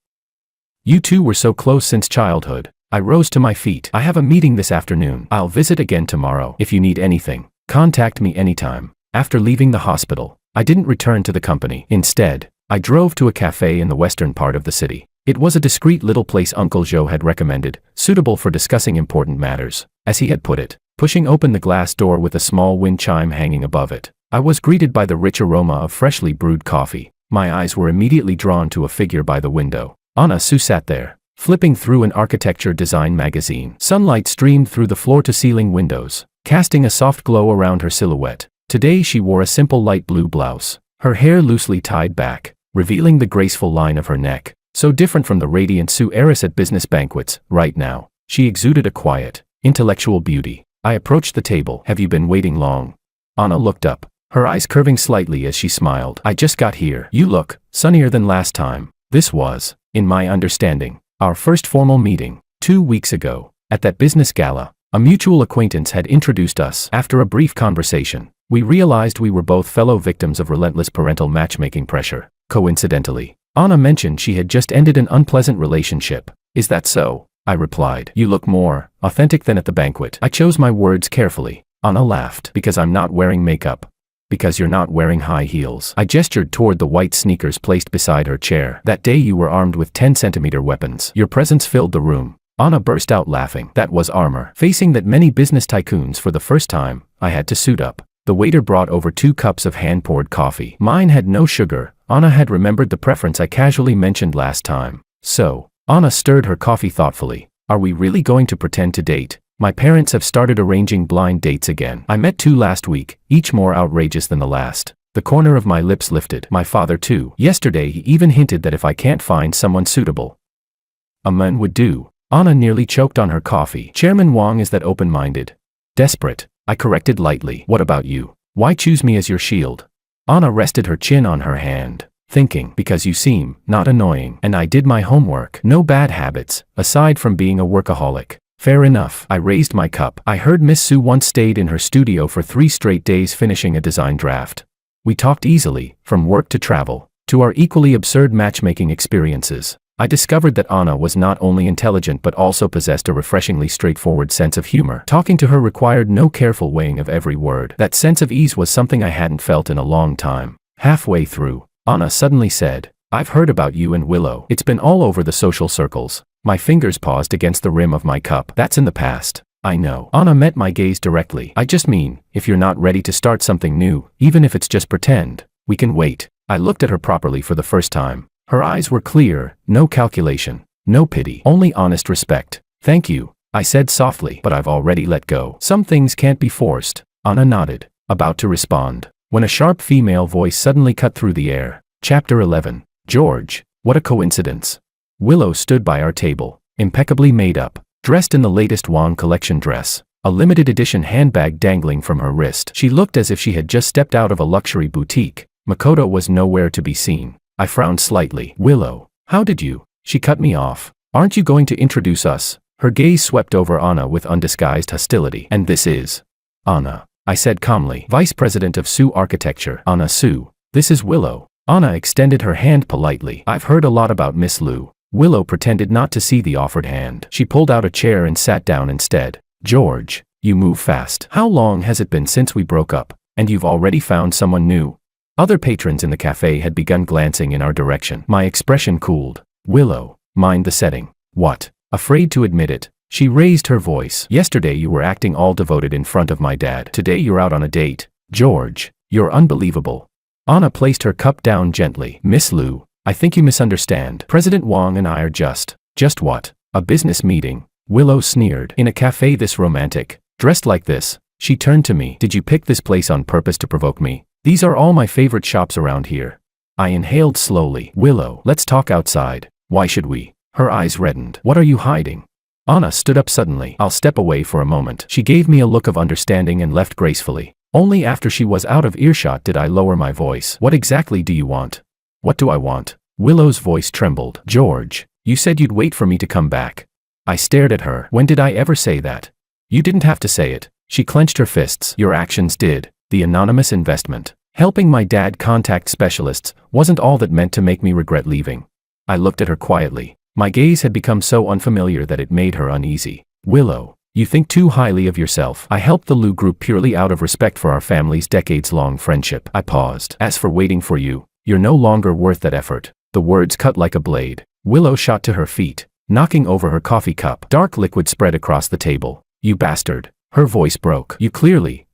You two were so close since childhood. I rose to my feet. I have a meeting this afternoon. I'll visit again tomorrow. If you need anything, contact me anytime. After leaving the hospital, I didn't return to the company. Instead, I drove to a cafe in the western part of the city. It was a discreet little place Uncle Joe had recommended, suitable for discussing important matters, as he had put it. Pushing open the glass door with a small wind chime hanging above it, I was greeted by the rich aroma of freshly brewed coffee. My eyes were immediately drawn to a figure by the window. Anna Sue sat there, flipping through an architecture design magazine. Sunlight streamed through the floor-to-ceiling windows, casting a soft glow around her silhouette. Today she wore a simple light blue blouse, her hair loosely tied back, revealing the graceful line of her neck. So different from the radiant Sue heiress at business banquets. Right now, she exuded a quiet, intellectual beauty. I approached the table. Have you been waiting long? Anna looked up, her eyes curving slightly as she smiled. I just got here. You look sunnier than last time. This was, in my understanding, our first formal meeting. 2 weeks ago, at that business gala, a mutual acquaintance had introduced us. After a brief conversation, we realized we were both fellow victims of relentless parental matchmaking pressure. Coincidentally, Anna mentioned she had just ended an unpleasant relationship. Is that so? I replied. You look more authentic than at the banquet. I chose my words carefully. Anna laughed. Because I'm not wearing makeup. Because you're not wearing high heels. I gestured toward the white sneakers placed beside her chair. That day you were armed with 10-centimeter weapons. Your presence filled the room. Anna burst out laughing. That was armor. Facing that many business tycoons for the first time, I had to suit up. The waiter brought over 2 cups of hand-poured coffee. Mine had no sugar. Anna had remembered the preference I casually mentioned last time. So, Anna stirred her coffee thoughtfully. Are we really going to pretend to date? My parents have started arranging blind dates again. I met 2 last week, each more outrageous than the last. The corner of my lips lifted. My father too. Yesterday he even hinted that if I can't find someone suitable, a man would do. Anna nearly choked on her coffee. Chairman Wong is that open-minded. Desperate. I corrected lightly. What about you? Why choose me as your shield? Anna rested her chin on her hand, thinking. Because you seem not annoying. And I did my homework. No bad habits, aside from being a workaholic. Fair enough. I raised my cup. I heard Miss Sue once stayed in her studio for 3 straight days finishing a design draft. We talked easily, from work to travel, to our equally absurd matchmaking experiences. I discovered that Anna was not only intelligent but also possessed a refreshingly straightforward sense of humor. Talking to her required no careful weighing of every word. That sense of ease was something I hadn't felt in a long time. Halfway through, Anna suddenly said, I've heard about you and Willow. It's been all over the social circles. My fingers paused against the rim of my cup. That's in the past. I know. Anna met my gaze directly. I just mean, if you're not ready to start something new, even if it's just pretend, we can wait. I looked at her properly for the first time. Her eyes were clear, no calculation, no pity, only honest respect. Thank you, I said softly, but I've already let go. Some things can't be forced. Anna nodded, about to respond, when a sharp female voice suddenly cut through the air. Chapter 11. George, what a coincidence. Willow stood by our table, impeccably made up, dressed in the latest Wong collection dress, a limited edition handbag dangling from her wrist. She looked as if she had just stepped out of a luxury boutique. Makoto was nowhere to be seen. I frowned slightly. Willow, how did you? She cut me off. Aren't you going to introduce us? Her gaze swept over Anna with undisguised hostility. And this is Anna, I said calmly. Vice President of Sue Architecture. Anna Sue. This is Willow. Anna extended her hand politely. I've heard a lot about Miss Lu. Willow pretended not to see the offered hand. She pulled out a chair and sat down instead. George, you move fast. How long has it been since we broke up? And you've already found someone new? Other patrons in the cafe had begun glancing in our direction. My expression cooled. Willow, mind the setting. What? Afraid to admit it, she raised her voice. Yesterday you were acting all devoted in front of my dad. Today you're out on a date. George, you're unbelievable. Anna placed her cup down gently. Miss Lu, I think you misunderstand. President Wong and I are just what? A business meeting. Willow sneered. In a cafe this romantic, dressed like this. She turned to me. Did you pick this place on purpose to provoke me? These are all my favorite shops around here. I inhaled slowly. Willow, let's talk outside. Why should we? Her eyes reddened. What are you hiding? Anna stood up suddenly. I'll step away for a moment. She gave me a look of understanding and left gracefully. Only after she was out of earshot did I lower my voice. What exactly do you want? What do I want? Willow's voice trembled. George, you said you'd wait for me to come back. I stared at her. When did I ever say that? You didn't have to say it. She clenched her fists. Your actions did. The anonymous investment, helping my dad contact specialists, wasn't all that meant to make me regret leaving. I looked at her quietly. My gaze had become so unfamiliar that it made her uneasy. Willow, you think too highly of yourself. I helped the Lu Group purely out of respect for our family's decades-long friendship. I paused. As for waiting for you, you're no longer worth that effort. The words cut like a blade. Willow shot to her feet, knocking over her coffee cup. Dark liquid spread across the table. You bastard. Her voice broke. You clearly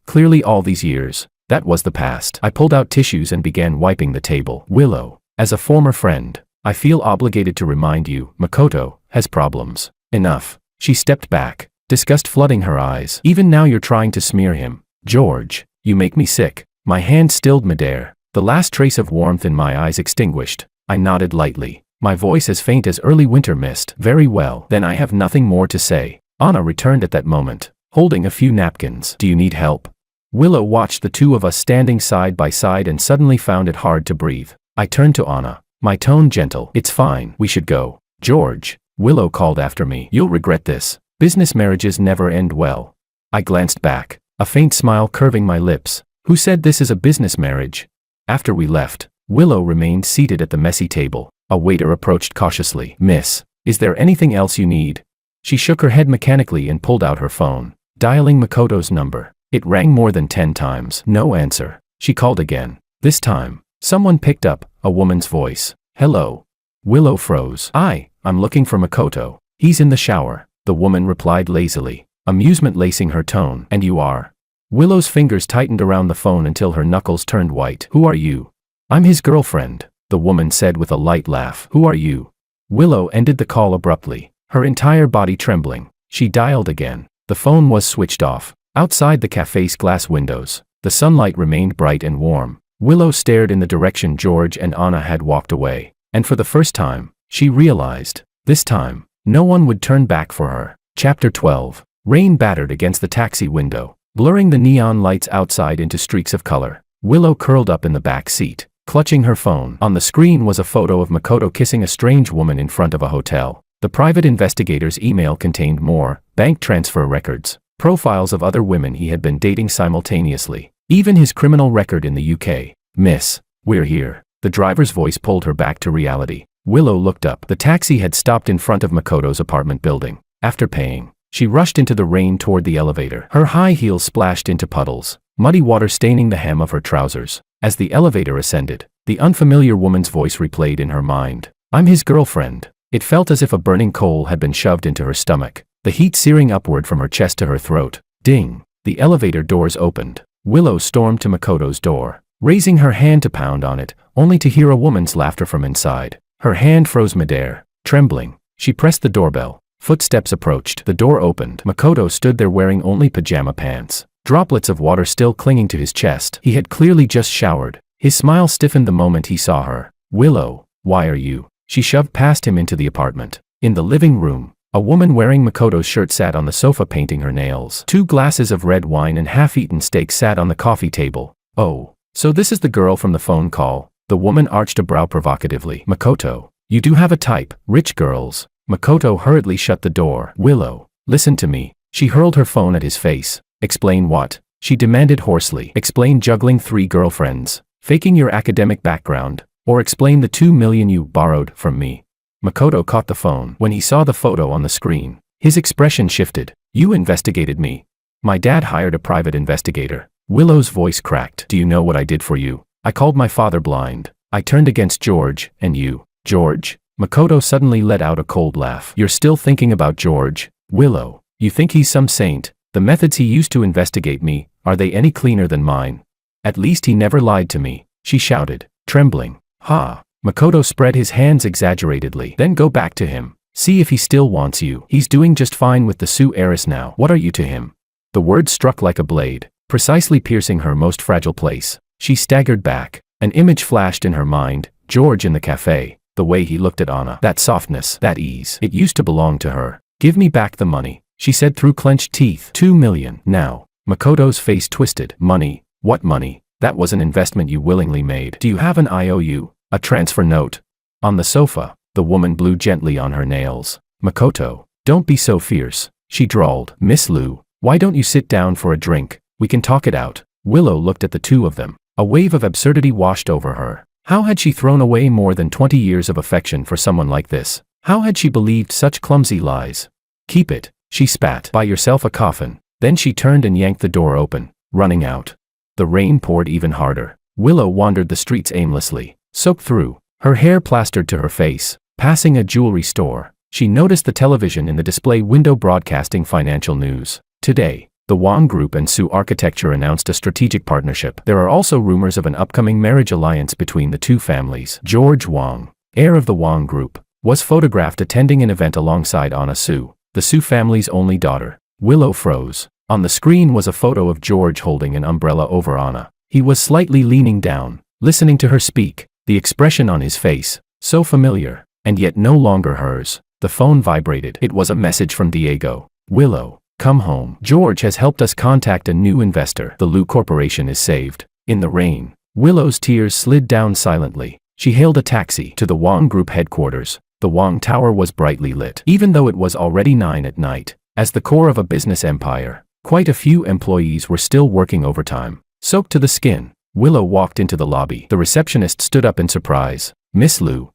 all these years. That was the past. I pulled out tissues and began wiping the table. Willow, as a former friend, I feel obligated to remind you, Makoto has problems. Enough. She stepped back, disgust flooding her eyes. Even now you're trying to smear him. George, you make me sick. My hand stilled midair, the last trace of warmth in my eyes extinguished. I nodded lightly, my voice as faint as early winter mist. Very well, then I have nothing more to say. Anna returned at that moment, holding a few napkins. Do you need help? Willow watched the two of us standing side by side and suddenly found it hard to breathe. I turned to Anna, my tone gentle. It's fine, we should go. George, Willow called after me. You'll regret this. Business marriages never end well. I glanced back, a faint smile curving my lips. Who said this is a business marriage? After we left, Willow remained seated at the messy table. A waiter approached cautiously. Miss, is there anything else you need? She shook her head mechanically and pulled out her phone, dialing Makoto's number. It rang more than 10 times. No answer. She called again. This time, someone picked up, a woman's voice. Hello. Willow froze. I'm looking for Makoto. He's in the shower, the woman replied lazily, amusement lacing her tone. And you are? Willow's fingers tightened around the phone until her knuckles turned white. Who are you? I'm his girlfriend, the woman said with a light laugh. Who are you? Willow ended the call abruptly, her entire body trembling. She dialed again. The phone was switched off. Outside the cafe's glass windows, the sunlight remained bright and warm. Willow stared in the direction George and Anna had walked away, and for the first time, she realized, this time, no one would turn back for her. Chapter 12. Rain battered against the taxi window, blurring the neon lights outside into streaks of color. Willow curled up in the back seat, clutching her phone. On the screen was a photo of Makoto kissing a strange woman in front of a hotel. The private investigator's email contained more bank transfer records, profiles of other women he had been dating simultaneously, even his criminal record in the UK. Miss, we're here. The driver's voice pulled her back to reality. Willow looked up. The taxi had stopped in front of Makoto's apartment building. After paying, she rushed into the rain toward the elevator. Her high heels splashed into puddles, muddy water staining the hem of her trousers. As the elevator ascended, the unfamiliar woman's voice replayed in her mind. I'm his girlfriend. It felt as if a burning coal had been shoved into her stomach, the heat searing upward from her chest to her throat. Ding! The elevator doors opened. Willow stormed to Makoto's door, raising her hand to pound on it, only to hear a woman's laughter from inside. Her hand froze midair. Trembling, she pressed the doorbell. Footsteps approached. The door opened. Makoto stood there wearing only pajama pants, droplets of water still clinging to his chest. He had clearly just showered. His smile stiffened the moment he saw her. Willow, why are you? She shoved past him into the apartment. In the living room, a woman wearing Makoto's shirt sat on the sofa painting her nails. 2 glasses of red wine and half-eaten steak sat on the coffee table. Oh, so this is the girl from the phone call. The woman arched a brow provocatively. Makoto, you do have a type, rich girls. Makoto hurriedly shut the door. Willow, listen to me. She hurled her phone at his face. Explain what? She demanded hoarsely. Explain juggling 3 girlfriends, faking your academic background, or explain the 2 million you borrowed from me. Makoto caught the phone. When he saw the photo on the screen, his expression shifted. You investigated me. My dad hired a private investigator. Willow's voice cracked. Do you know what I did for you? I called my father blind. I turned against George, and you. George? Makoto suddenly let out a cold laugh. You're still thinking about George? Willow, you think he's some saint? The methods he used to investigate me, are they any cleaner than mine? At least he never lied to me, she shouted, trembling. Ha! Makoto spread his hands exaggeratedly. Then go back to him. See if he still wants you. He's doing just fine with the Sioux heiress now. What are you to him? The word struck like a blade, precisely piercing her most fragile place. She staggered back. An image flashed in her mind. George in the cafe. The way he looked at Anna. That softness, that ease. It used to belong to her. Give me back the money, she said through clenched teeth. 2 million. Now. Makoto's face twisted. Money? What money? That was an investment you willingly made. Do you have an IOU? A transfer note? On the sofa, the woman blew gently on her nails. Makoto, don't be so fierce, she drawled. Miss Liu, why don't you sit down for a drink? We can talk it out. Willow looked at the two of them. A wave of absurdity washed over her. How had she thrown away more than 20 years of affection for someone like this? How had she believed such clumsy lies? Keep it, she spat. Buy yourself a coffin. Then she turned and yanked the door open, running out. The rain poured even harder. Willow wandered the streets aimlessly, soaked through, her hair plastered to her face, Passing a jewelry store, she noticed the television in the display window broadcasting financial news. Today, the Wang Group and Su Architecture announced a strategic partnership. There are also rumors of an upcoming marriage alliance between the two families. George Wang, heir of the Wang Group, was photographed attending an event alongside Anna Su, the Su family's only daughter. Willow froze. On the screen was a photo of George holding an umbrella over Anna. He was slightly leaning down, listening to her speak, the expression on his face, so familiar, and yet no longer hers. The phone vibrated. It was a message from Diego. Willow, come home. George has helped us contact a new investor. The Lu Corporation is saved. In the rain, Willow's tears slid down silently. She hailed a taxi to the Wang Group headquarters. The Wang Tower was brightly lit. Even though it was already 9 at night, as the core of a business empire, quite a few employees were still working overtime. Soaked to the skin, Willow walked into the lobby. The receptionist stood up in surprise. Miss Lu,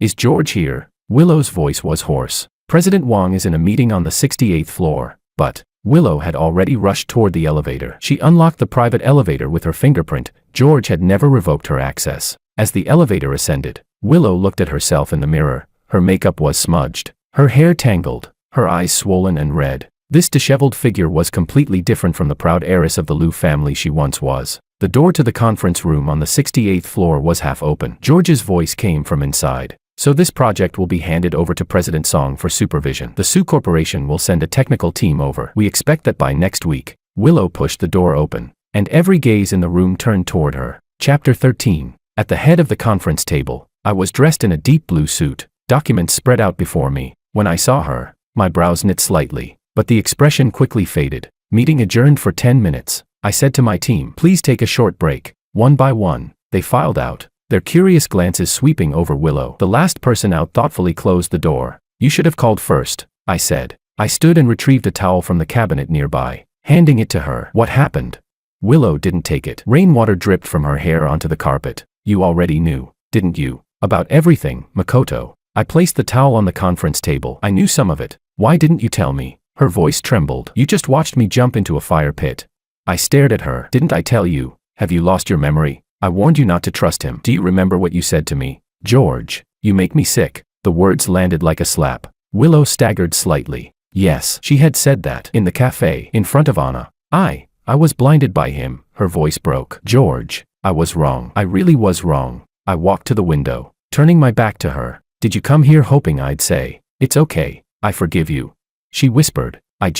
is George here? Willow's voice was hoarse. President Wang is in a meeting on the 68th floor. But Willow had already rushed toward the elevator. She unlocked the private elevator with her fingerprint. George had never revoked her access. As the elevator ascended, Willow looked at herself in the mirror. Her makeup was smudged, her hair tangled, her eyes swollen and red. This disheveled figure was completely different from the proud heiress of the Lu family she once was. The door to the conference room on the 68th floor was half open. George's voice came from inside. So this project will be handed over to President Song for supervision. The Su Corporation will send a technical team over. We expect that by next week. Willow pushed the door open, and every gaze in the room turned toward her. Chapter 13. At the head of the conference table, I was dressed in a deep blue suit. Documents spread out before me. When I saw her, my brows knit slightly, but the expression quickly faded. Meeting adjourned for 10 minutes. I said to my team, please take a short break. One by one, they filed out, their curious glances sweeping over Willow. The last person out thoughtfully closed the door. You should have called first, I said. I stood and retrieved a towel from the cabinet nearby, handing it to her. What happened? Willow didn't take it. Rainwater dripped from her hair onto the carpet. You already knew, didn't you? About everything, Makoto. I placed the towel on the conference table. I knew some of it. Why didn't you tell me? Her voice trembled. You just watched me jump into a fire pit. I stared at her. Didn't I tell you? Have you lost your memory? I warned you not to trust him. Do you remember what you said to me? George, you make me sick. The words landed like a slap. Willow staggered slightly. Yes, she had said that. In the cafe, in front of Anna. I was blinded by him. Her voice broke. George, I was wrong. I really was wrong. I walked to the window, turning my back to her. Did you come here hoping I'd say, it's okay, I forgive you? She whispered. I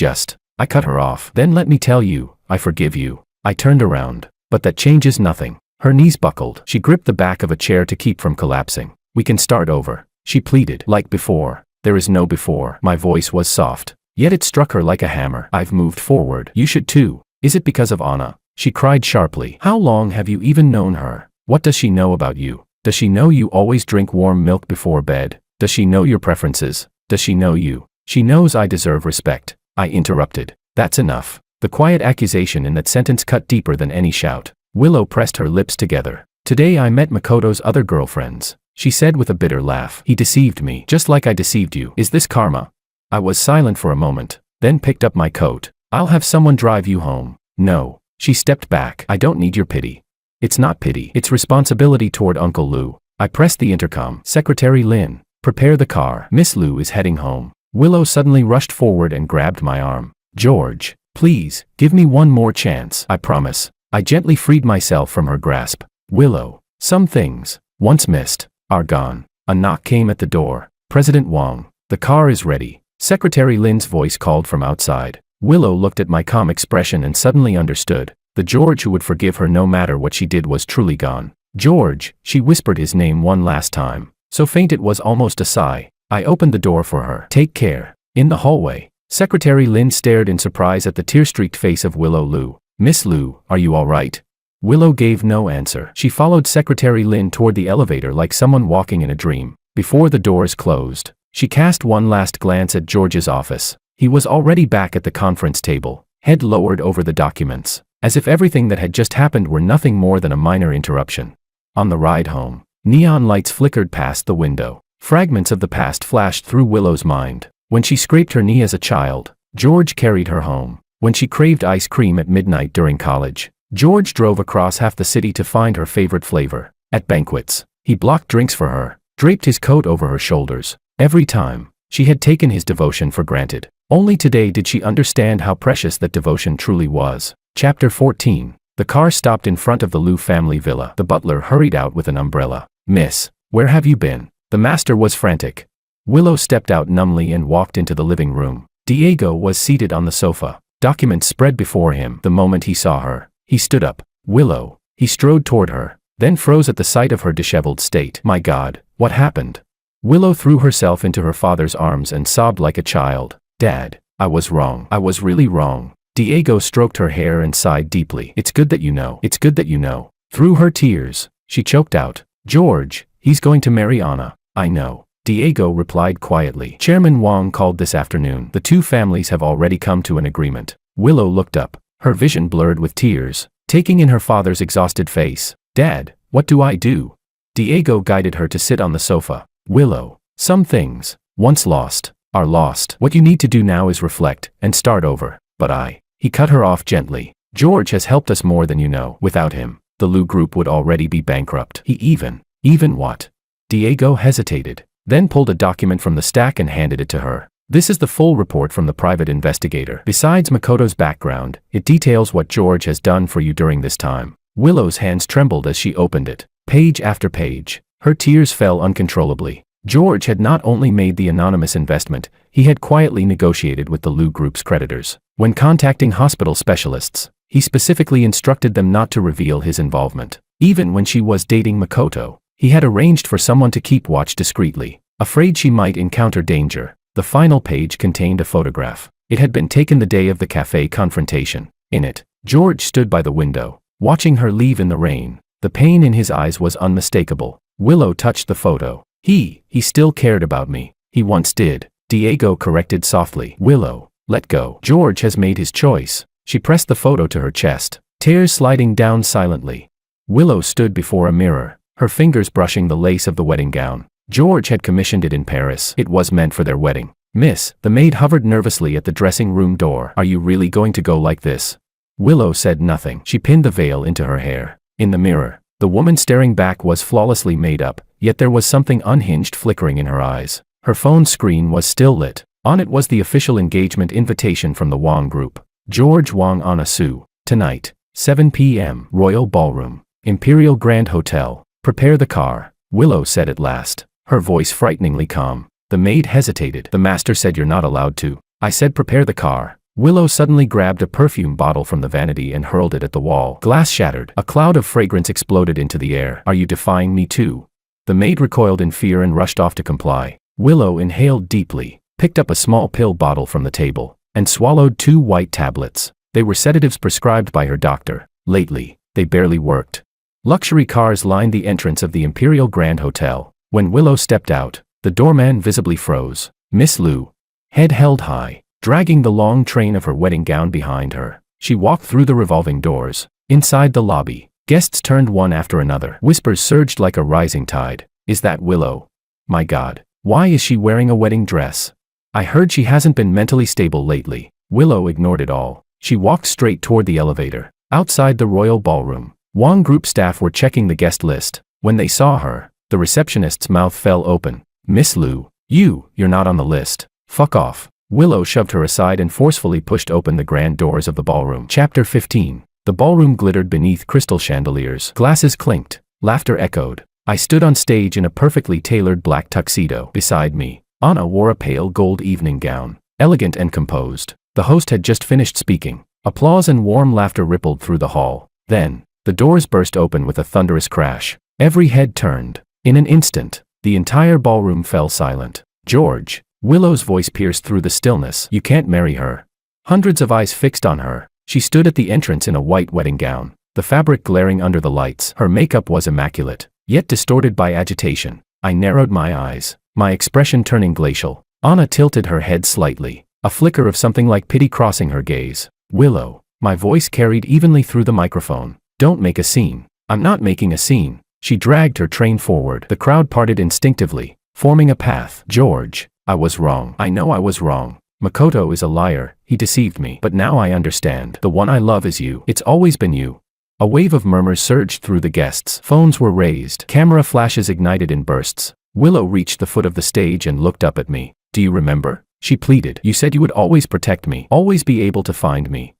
cut her off. Then let me tell you, I forgive you. I turned around. But that changes nothing. Her knees buckled. She gripped the back of a chair to keep from collapsing. We can start over, she pleaded. Like before. There is no before. My voice was soft, yet it struck her like a hammer. I've moved forward. You should too. Is it because of Anna? She cried sharply. How long have you even known her? What does she know about you? Does she know you always drink warm milk before bed? Does she know your preferences? Does she know you? She knows I deserve respect. I interrupted. That's enough. The quiet accusation in that sentence cut deeper than any shout. Willow pressed her lips together. Today I met Makoto's other girlfriends, she said with a bitter laugh. He deceived me, just like I deceived you. Is this karma? I was silent for a moment, then picked up my coat. I'll have someone drive you home. No. She stepped back. I don't need your pity. It's not pity. It's responsibility toward Uncle Lu. I pressed the intercom. Secretary Lin, prepare the car. Miss Lu is heading home. Willow suddenly rushed forward and grabbed my arm. George, please, give me one more chance. I promise. I gently freed myself from her grasp. Willow, some things, once missed, are gone. A knock came at the door. President Wang, the car is ready. Secretary Lin's voice called from outside. Willow looked at my calm expression and suddenly understood. The George who would forgive her no matter what she did was truly gone. George, she whispered his name one last time. So faint it was almost a sigh. I opened the door for her. Take care. In the hallway, Secretary Lin stared in surprise at the tear-streaked face of Willow Lu. Miss Lu, are you all right? Willow gave no answer. She followed Secretary Lin toward the elevator like someone walking in a dream. Before the doors closed, she cast one last glance at George's office. He was already back at the conference table, head lowered over the documents, as if everything that had just happened were nothing more than a minor interruption. On the ride home, neon lights flickered past the window. Fragments of the past flashed through Willow's mind. When she scraped her knee as a child, George carried her home. When she craved ice cream at midnight during college, George drove across half the city to find her favorite flavor. At banquets, he blocked drinks for her. draped his coat over her shoulders. Every time, she had taken his devotion for granted. Only today did she understand how precious that devotion truly was. Chapter 14. The car stopped in front of the Liu family villa. The butler hurried out with an umbrella. "Miss, where have you been?" The master was frantic. Willow stepped out numbly and walked into the living room. Diego was seated on the sofa, documents spread before him. The moment he saw her, he stood up. "Willow." He strode toward her, then froze at the sight of her disheveled state. "My God, what happened?" Willow threw herself into her father's arms and sobbed like a child. "Dad, I was wrong. I was really wrong." Diego stroked her hair and sighed deeply. "It's good that you know. It's good that you know." Through her tears, she choked out, "George, he's going to marry Anna." "I know," Diego replied quietly. "Chairman Wang called this afternoon. The two families have already come to an agreement." Willow looked up, her vision blurred with tears, taking in her father's exhausted face. "Dad, what do I do?" Diego guided her to sit on the sofa. "Willow, some things, once lost, are lost. What you need to do now is reflect and start over." "But He cut her off gently. "George has helped us more than you know. Without him, the Liu group would already be bankrupt." "He even what?" Diego hesitated, then pulled a document from the stack and handed it to her. "This is the full report from the private investigator. Besides Makoto's background, it details what George has done for you during this time." Willow's hands trembled as she opened it. Page after page, her tears fell uncontrollably. George had not only made the anonymous investment, he had quietly negotiated with the Liu group's creditors. When contacting hospital specialists, he specifically instructed them not to reveal his involvement. Even when she was dating Makoto, he had arranged for someone to keep watch discreetly, afraid she might encounter danger. The final page contained a photograph. It had been taken the day of the cafe confrontation. In it, George stood by the window, watching her leave in the rain. The pain in his eyes was unmistakable. Willow touched the photo. He still cared about me. He once did," Diego corrected softly. "Willow, let go. George has made his choice." She pressed the photo to her chest, tears sliding down silently. Willow stood before a mirror, her fingers brushing the lace of the wedding gown. George had commissioned it in Paris. It was meant for their wedding. "Miss," the maid hovered nervously at the dressing room door. "Are you really going to go like this?" Willow said nothing. She pinned the veil into her hair. In the mirror, the woman staring back was flawlessly made up, yet there was something unhinged flickering in her eyes. Her phone screen was still lit. On it was the official engagement invitation from the Wang Group. George Wang Anna Su. Tonight, 7 p.m. Royal Ballroom, Imperial Grand Hotel. "Prepare the car," Willow said at last, her voice frighteningly calm. The maid hesitated. "The master said you're not allowed to." "I said prepare the car." Willow suddenly grabbed a perfume bottle from the vanity and hurled it at the wall. Glass shattered. A cloud of fragrance exploded into the air. "Are you defying me too?" The maid recoiled in fear and rushed off to comply. Willow inhaled deeply, picked up a small pill bottle from the table, and swallowed 2 white tablets. They were sedatives prescribed by her doctor. Lately, they barely worked. Luxury cars lined the entrance of the Imperial Grand Hotel. When Willow stepped out, the doorman visibly froze. Miss Liu, head held high, dragging the long train of her wedding gown behind her, she walked through the revolving doors. Inside the lobby, guests turned one after another. Whispers surged like a rising tide. "Is that Willow? My God, why is she wearing a wedding dress? I heard she hasn't been mentally stable lately." Willow ignored it all. She walked straight toward the elevator. Outside the royal ballroom, Wang Group staff were checking the guest list. When they saw her, the receptionist's mouth fell open. "Miss Liu, you're not on the list. Fuck off." Willow shoved her aside and forcefully pushed open the grand doors of the ballroom. Chapter 15. The ballroom glittered beneath crystal chandeliers. Glasses clinked. Laughter echoed. I stood on stage in a perfectly tailored black tuxedo. Beside me, Anna wore a pale gold evening gown, elegant and composed. The host had just finished speaking. Applause and warm laughter rippled through the hall. Then, the doors burst open with a thunderous crash. Every head turned. In an instant, the entire ballroom fell silent. "George," Willow's voice pierced through the stillness. "You can't marry her." Hundreds of eyes fixed on her. She stood at the entrance in a white wedding gown, the fabric glaring under the lights. Her makeup was immaculate, yet distorted by agitation. I narrowed my eyes, my expression turning glacial. Anna tilted her head slightly, a flicker of something like pity crossing her gaze. "Willow," my voice carried evenly through the microphone. "Don't make a scene." "I'm not making a scene." She dragged her train forward. The crowd parted instinctively, forming a path. "George, I was wrong. I know I was wrong. Makoto is a liar, he deceived me. But now I understand. The one I love is you. It's always been you." A wave of murmurs surged through the guests. Phones were raised. Camera flashes ignited in bursts. Willow reached the foot of the stage and looked up at me. Do you remember? She pleaded. You said you would always protect me, always be able to find me.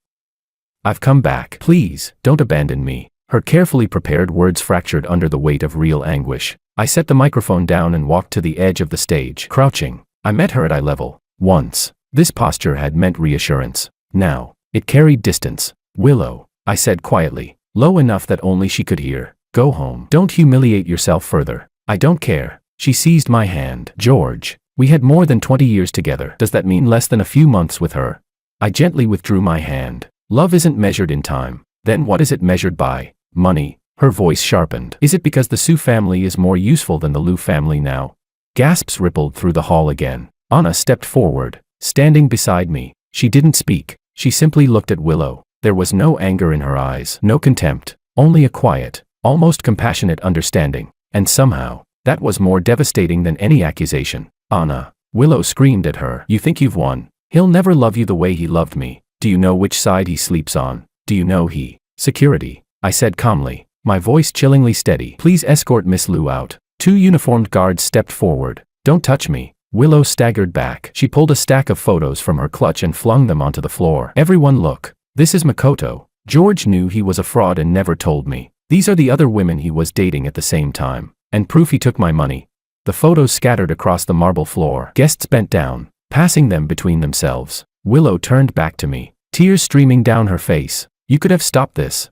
I've come back. Please, don't abandon me. Her carefully prepared words fractured under the weight of real anguish. I set the microphone down and walked to the edge of the stage, crouching. I met her at eye level. Once, this posture had meant reassurance. Now, it carried distance. Willow, I said quietly, low enough that only she could hear. Go home. Don't humiliate yourself further. I don't care. She seized my hand. George, we had more than 20 years together. Does that mean less than a few months with her? I gently withdrew my hand. Love isn't measured in time. Then what is it measured by? Money. Her voice sharpened. Is it because the Sue family is more useful than the Lou family now? Gasps rippled through the hall again. Anna stepped forward, standing beside me. She didn't speak. She simply looked at Willow. There was no anger in her eyes, no contempt, only a quiet, almost compassionate understanding. And somehow, that was more devastating than any accusation. Anna, Willow screamed at her. You think you've won? He'll never love you the way he loved me. Do you know which side he sleeps on? Do you know he? Security, I said calmly, my voice chillingly steady. Please escort Miss Lou out. 2 uniformed guards stepped forward. Don't touch me. Willow staggered back. She pulled a stack of photos from her clutch and flung them onto the floor. Everyone look. This is Makoto. George knew he was a fraud and never told me. These are the other women he was dating at the same time. And proof he took my money. The photos scattered across the marble floor. Guests bent down, passing them between themselves. Willow turned back to me, tears streaming down her face. You could have stopped this.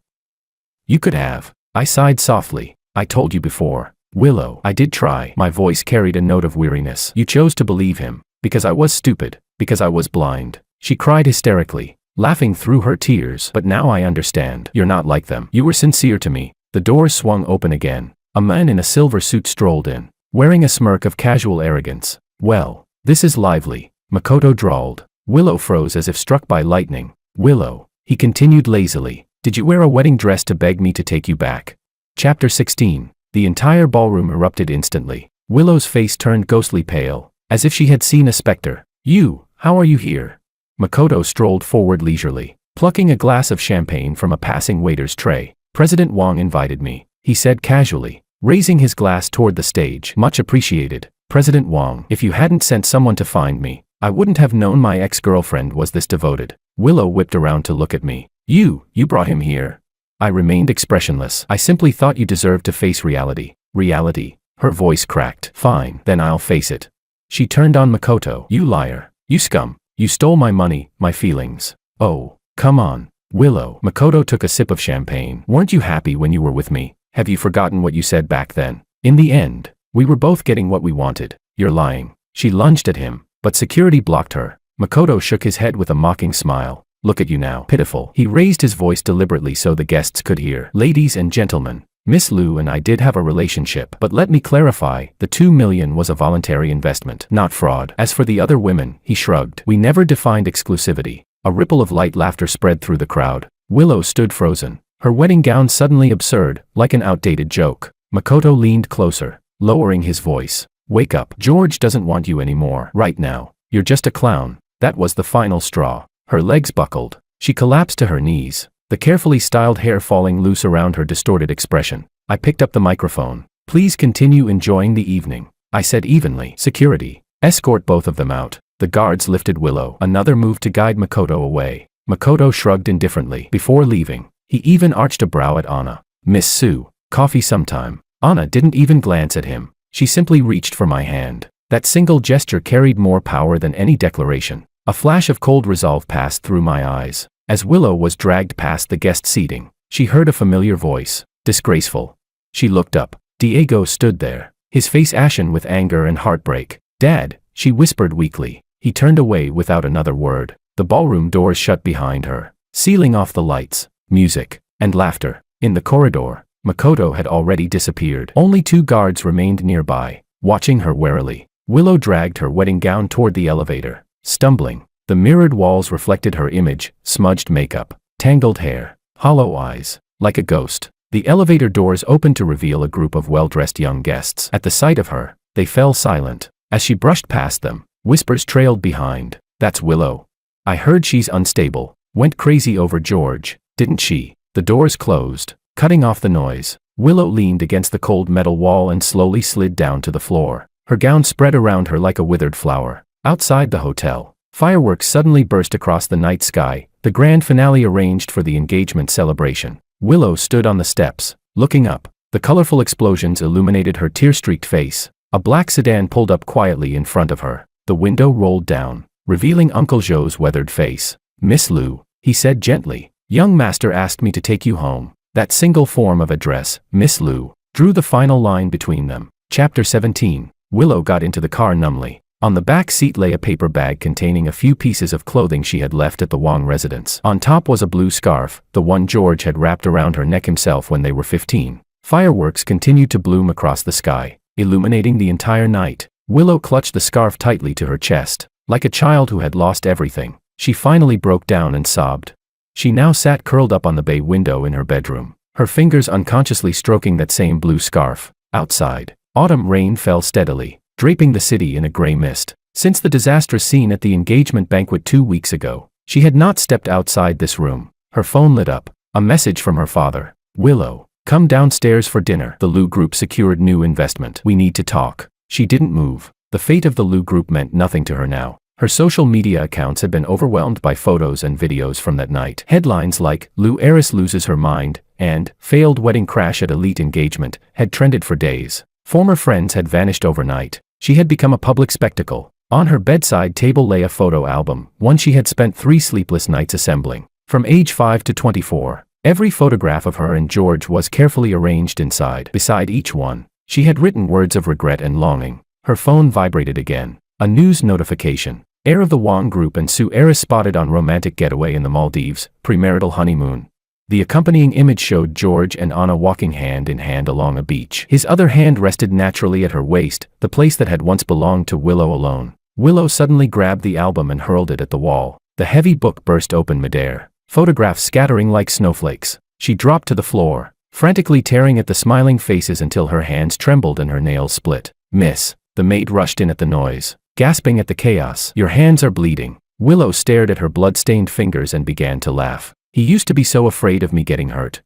You could have. I sighed softly. I told you before. Willow, I did try. My voice carried a note of weariness. You chose to believe him. Because I was stupid. Because I was blind. She cried hysterically, laughing through her tears. But now I understand. You're not like them. You were sincere to me. The doors swung open again. A man in a silver suit strolled in, wearing a smirk of casual arrogance. Well, this is lively, Makoto drawled. Willow froze as if struck by lightning. Willow, he continued lazily, did you wear a wedding dress to beg me to take you back? Chapter 16. The entire ballroom erupted instantly. Willow's face turned ghostly pale, as if she had seen a specter. You, how are you here? Makoto strolled forward leisurely, plucking a glass of champagne from a passing waiter's tray. President Wang invited me, he said casually, raising his glass toward the stage. Much appreciated, President Wang. If you hadn't sent someone to find me, I wouldn't have known my ex-girlfriend was this devoted. Willow whipped around to look at me. You brought him here. I remained expressionless. I simply thought you deserved to face reality. Reality? Her voice cracked. Fine, then I'll face it. She turned on Makoto. You liar. You scum. You stole my money, my feelings. Oh, come on. Willow. Makoto took a sip of champagne. Weren't you happy when you were with me? Have you forgotten what you said back then? In the end, we were both getting what we wanted. You're lying. She lunged at him, but security blocked her. Makoto shook his head with a mocking smile. Look at you now. Pitiful. He raised his voice deliberately so the guests could hear. Ladies and gentlemen, Miss Lou and I did have a relationship, but let me clarify, the $2 million was a voluntary investment, not fraud. As for the other women, he shrugged. We never defined exclusivity. A ripple of light laughter spread through the crowd. Willow stood frozen, her wedding gown suddenly absurd, like an outdated joke. Makoto leaned closer, lowering his voice. Wake up. George doesn't want you anymore. Right now. You're just a clown. That was the final straw. Her legs buckled. She collapsed to her knees, the carefully styled hair falling loose around her distorted expression. I picked up the microphone. Please continue enjoying the evening, I said evenly. Security, escort both of them out. The guards lifted Willow. Another move to guide Makoto away. Makoto shrugged indifferently. Before leaving, he even arched a brow at Anna. Miss Sue, coffee sometime. Anna didn't even glance at him. She simply reached for my hand. That single gesture carried more power than any declaration. A flash of cold resolve passed through my eyes. As Willow was dragged past the guest seating, she heard a familiar voice. Disgraceful. She looked up. Diego stood there, his face ashen with anger and heartbreak. Dad, she whispered weakly. He turned away without another word. The ballroom doors shut behind her, sealing off the lights, music, and laughter. In the corridor, Makoto had already disappeared. Only 2 guards remained nearby, watching her warily. Willow dragged her wedding gown toward the elevator. Stumbling, the mirrored walls reflected her image, smudged makeup, tangled hair, hollow eyes, like a ghost. The elevator doors opened to reveal a group of well-dressed young guests. At the sight of her, they fell silent. As she brushed past them, whispers trailed behind. That's Willow. I heard she's unstable. Went crazy over George, didn't she? The doors closed, cutting off the noise. Willow leaned against the cold metal wall and slowly slid down to the floor. Her gown spread around her like a withered flower. Outside the hotel, fireworks suddenly burst across the night sky, the grand finale arranged for the engagement celebration. Willow stood on the steps, looking up. The colorful explosions illuminated her tear-streaked face. A black sedan pulled up quietly in front of her. The window rolled down, revealing Uncle Joe's weathered face. "Miss Lou," he said gently, "young master asked me to take you home." That single form of address, Miss Lou, drew the final line between them. Chapter 17. Willow got into the car numbly. On the back seat lay a paper bag containing a few pieces of clothing she had left at the Wong residence. On top was a blue scarf, the one George had wrapped around her neck himself when they were 15. Fireworks continued to bloom across the sky, illuminating the entire night. Willow clutched the scarf tightly to her chest. Like a child who had lost everything, she finally broke down and sobbed. She now sat curled up on the bay window in her bedroom, her fingers unconsciously stroking that same blue scarf. Outside, autumn rain fell steadily, draping the city in a gray mist. Since the disastrous scene at the engagement banquet 2 weeks ago, she had not stepped outside this room. Her phone lit up, a message from her father. "Willow, come downstairs for dinner. The Lu Group secured new investment. We need to talk." She didn't move. The fate of the Lu Group meant nothing to her now. Her social media accounts had been overwhelmed by photos and videos from that night. Headlines like, "Lu heiress loses her mind," and "Failed wedding crash at elite engagement," had trended for days. Former friends had vanished overnight. She had become a public spectacle. On her bedside table lay a photo album, one she had spent 3 sleepless nights assembling. From age 5 to 24, every photograph of her and George was carefully arranged inside. Beside each one, she had written words of regret and longing. Her phone vibrated again. A news notification. Heir of the Wong Group and Sue heiress spotted on romantic getaway in the Maldives, premarital honeymoon. The accompanying image showed George and Anna walking hand in hand along a beach. His other hand rested naturally at her waist, the place that had once belonged to Willow alone. Willow suddenly grabbed the album and hurled it at the wall. The heavy book burst open midair, photographs scattering like snowflakes. She dropped to the floor, frantically tearing at the smiling faces until her hands trembled and her nails split. "Miss," the maid rushed in at the noise, gasping at the chaos. "Your hands are bleeding." Willow stared at her blood-stained fingers and began to laugh. "He used to be so afraid of me getting hurt.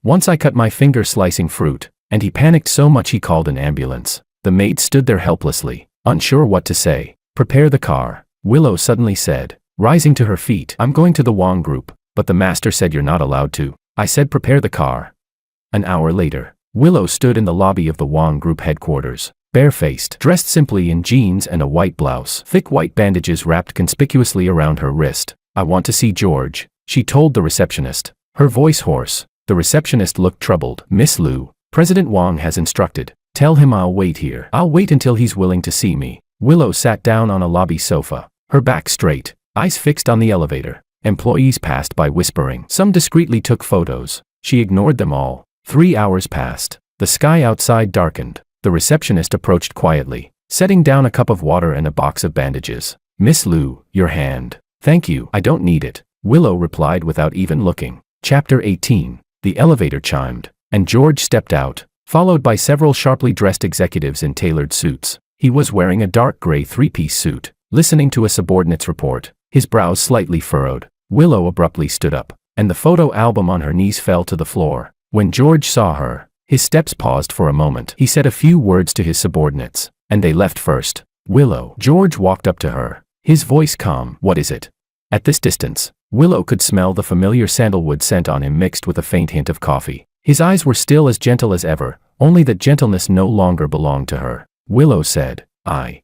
Once I cut my finger slicing fruit, and he panicked so much he called an ambulance." The maid stood there helplessly, unsure what to say. "Prepare the car," Willow suddenly said, rising to her feet. "I'm going to the Wong Group, but the master said you're not allowed to." "I said prepare the car." An hour later, Willow stood in the lobby of the Wong Group headquarters. Barefaced, dressed simply in jeans and a white blouse. Thick white bandages wrapped conspicuously around her wrist. "I want to see George," she told the receptionist, her voice hoarse. The receptionist looked troubled. "Miss Lou, President Wong has instructed. Tell him I'll wait here. I'll wait until he's willing to see me." Willow sat down on a lobby sofa, her back straight, eyes fixed on the elevator. Employees passed by whispering. Some discreetly took photos. She ignored them all. 3 hours passed. The sky outside darkened. The receptionist approached quietly, setting down a cup of water and a box of bandages. "Miss Lou, your hand." "Thank you, I don't need it," Willow replied without even looking. Chapter 18. The elevator chimed, and George stepped out, followed by several sharply dressed executives in tailored suits. He was wearing a dark gray 3-piece suit, listening to a subordinate's report, his brows slightly furrowed. Willow abruptly stood up, and the photo album on her knees fell to the floor. When George saw her, his steps paused for a moment. He said a few words to his subordinates, and they left first. "Willow." George walked up to her, his voice calm. "What is it?" At this distance, Willow could smell the familiar sandalwood scent on him mixed with a faint hint of coffee. His eyes were still as gentle as ever, only that gentleness no longer belonged to her. Willow said, I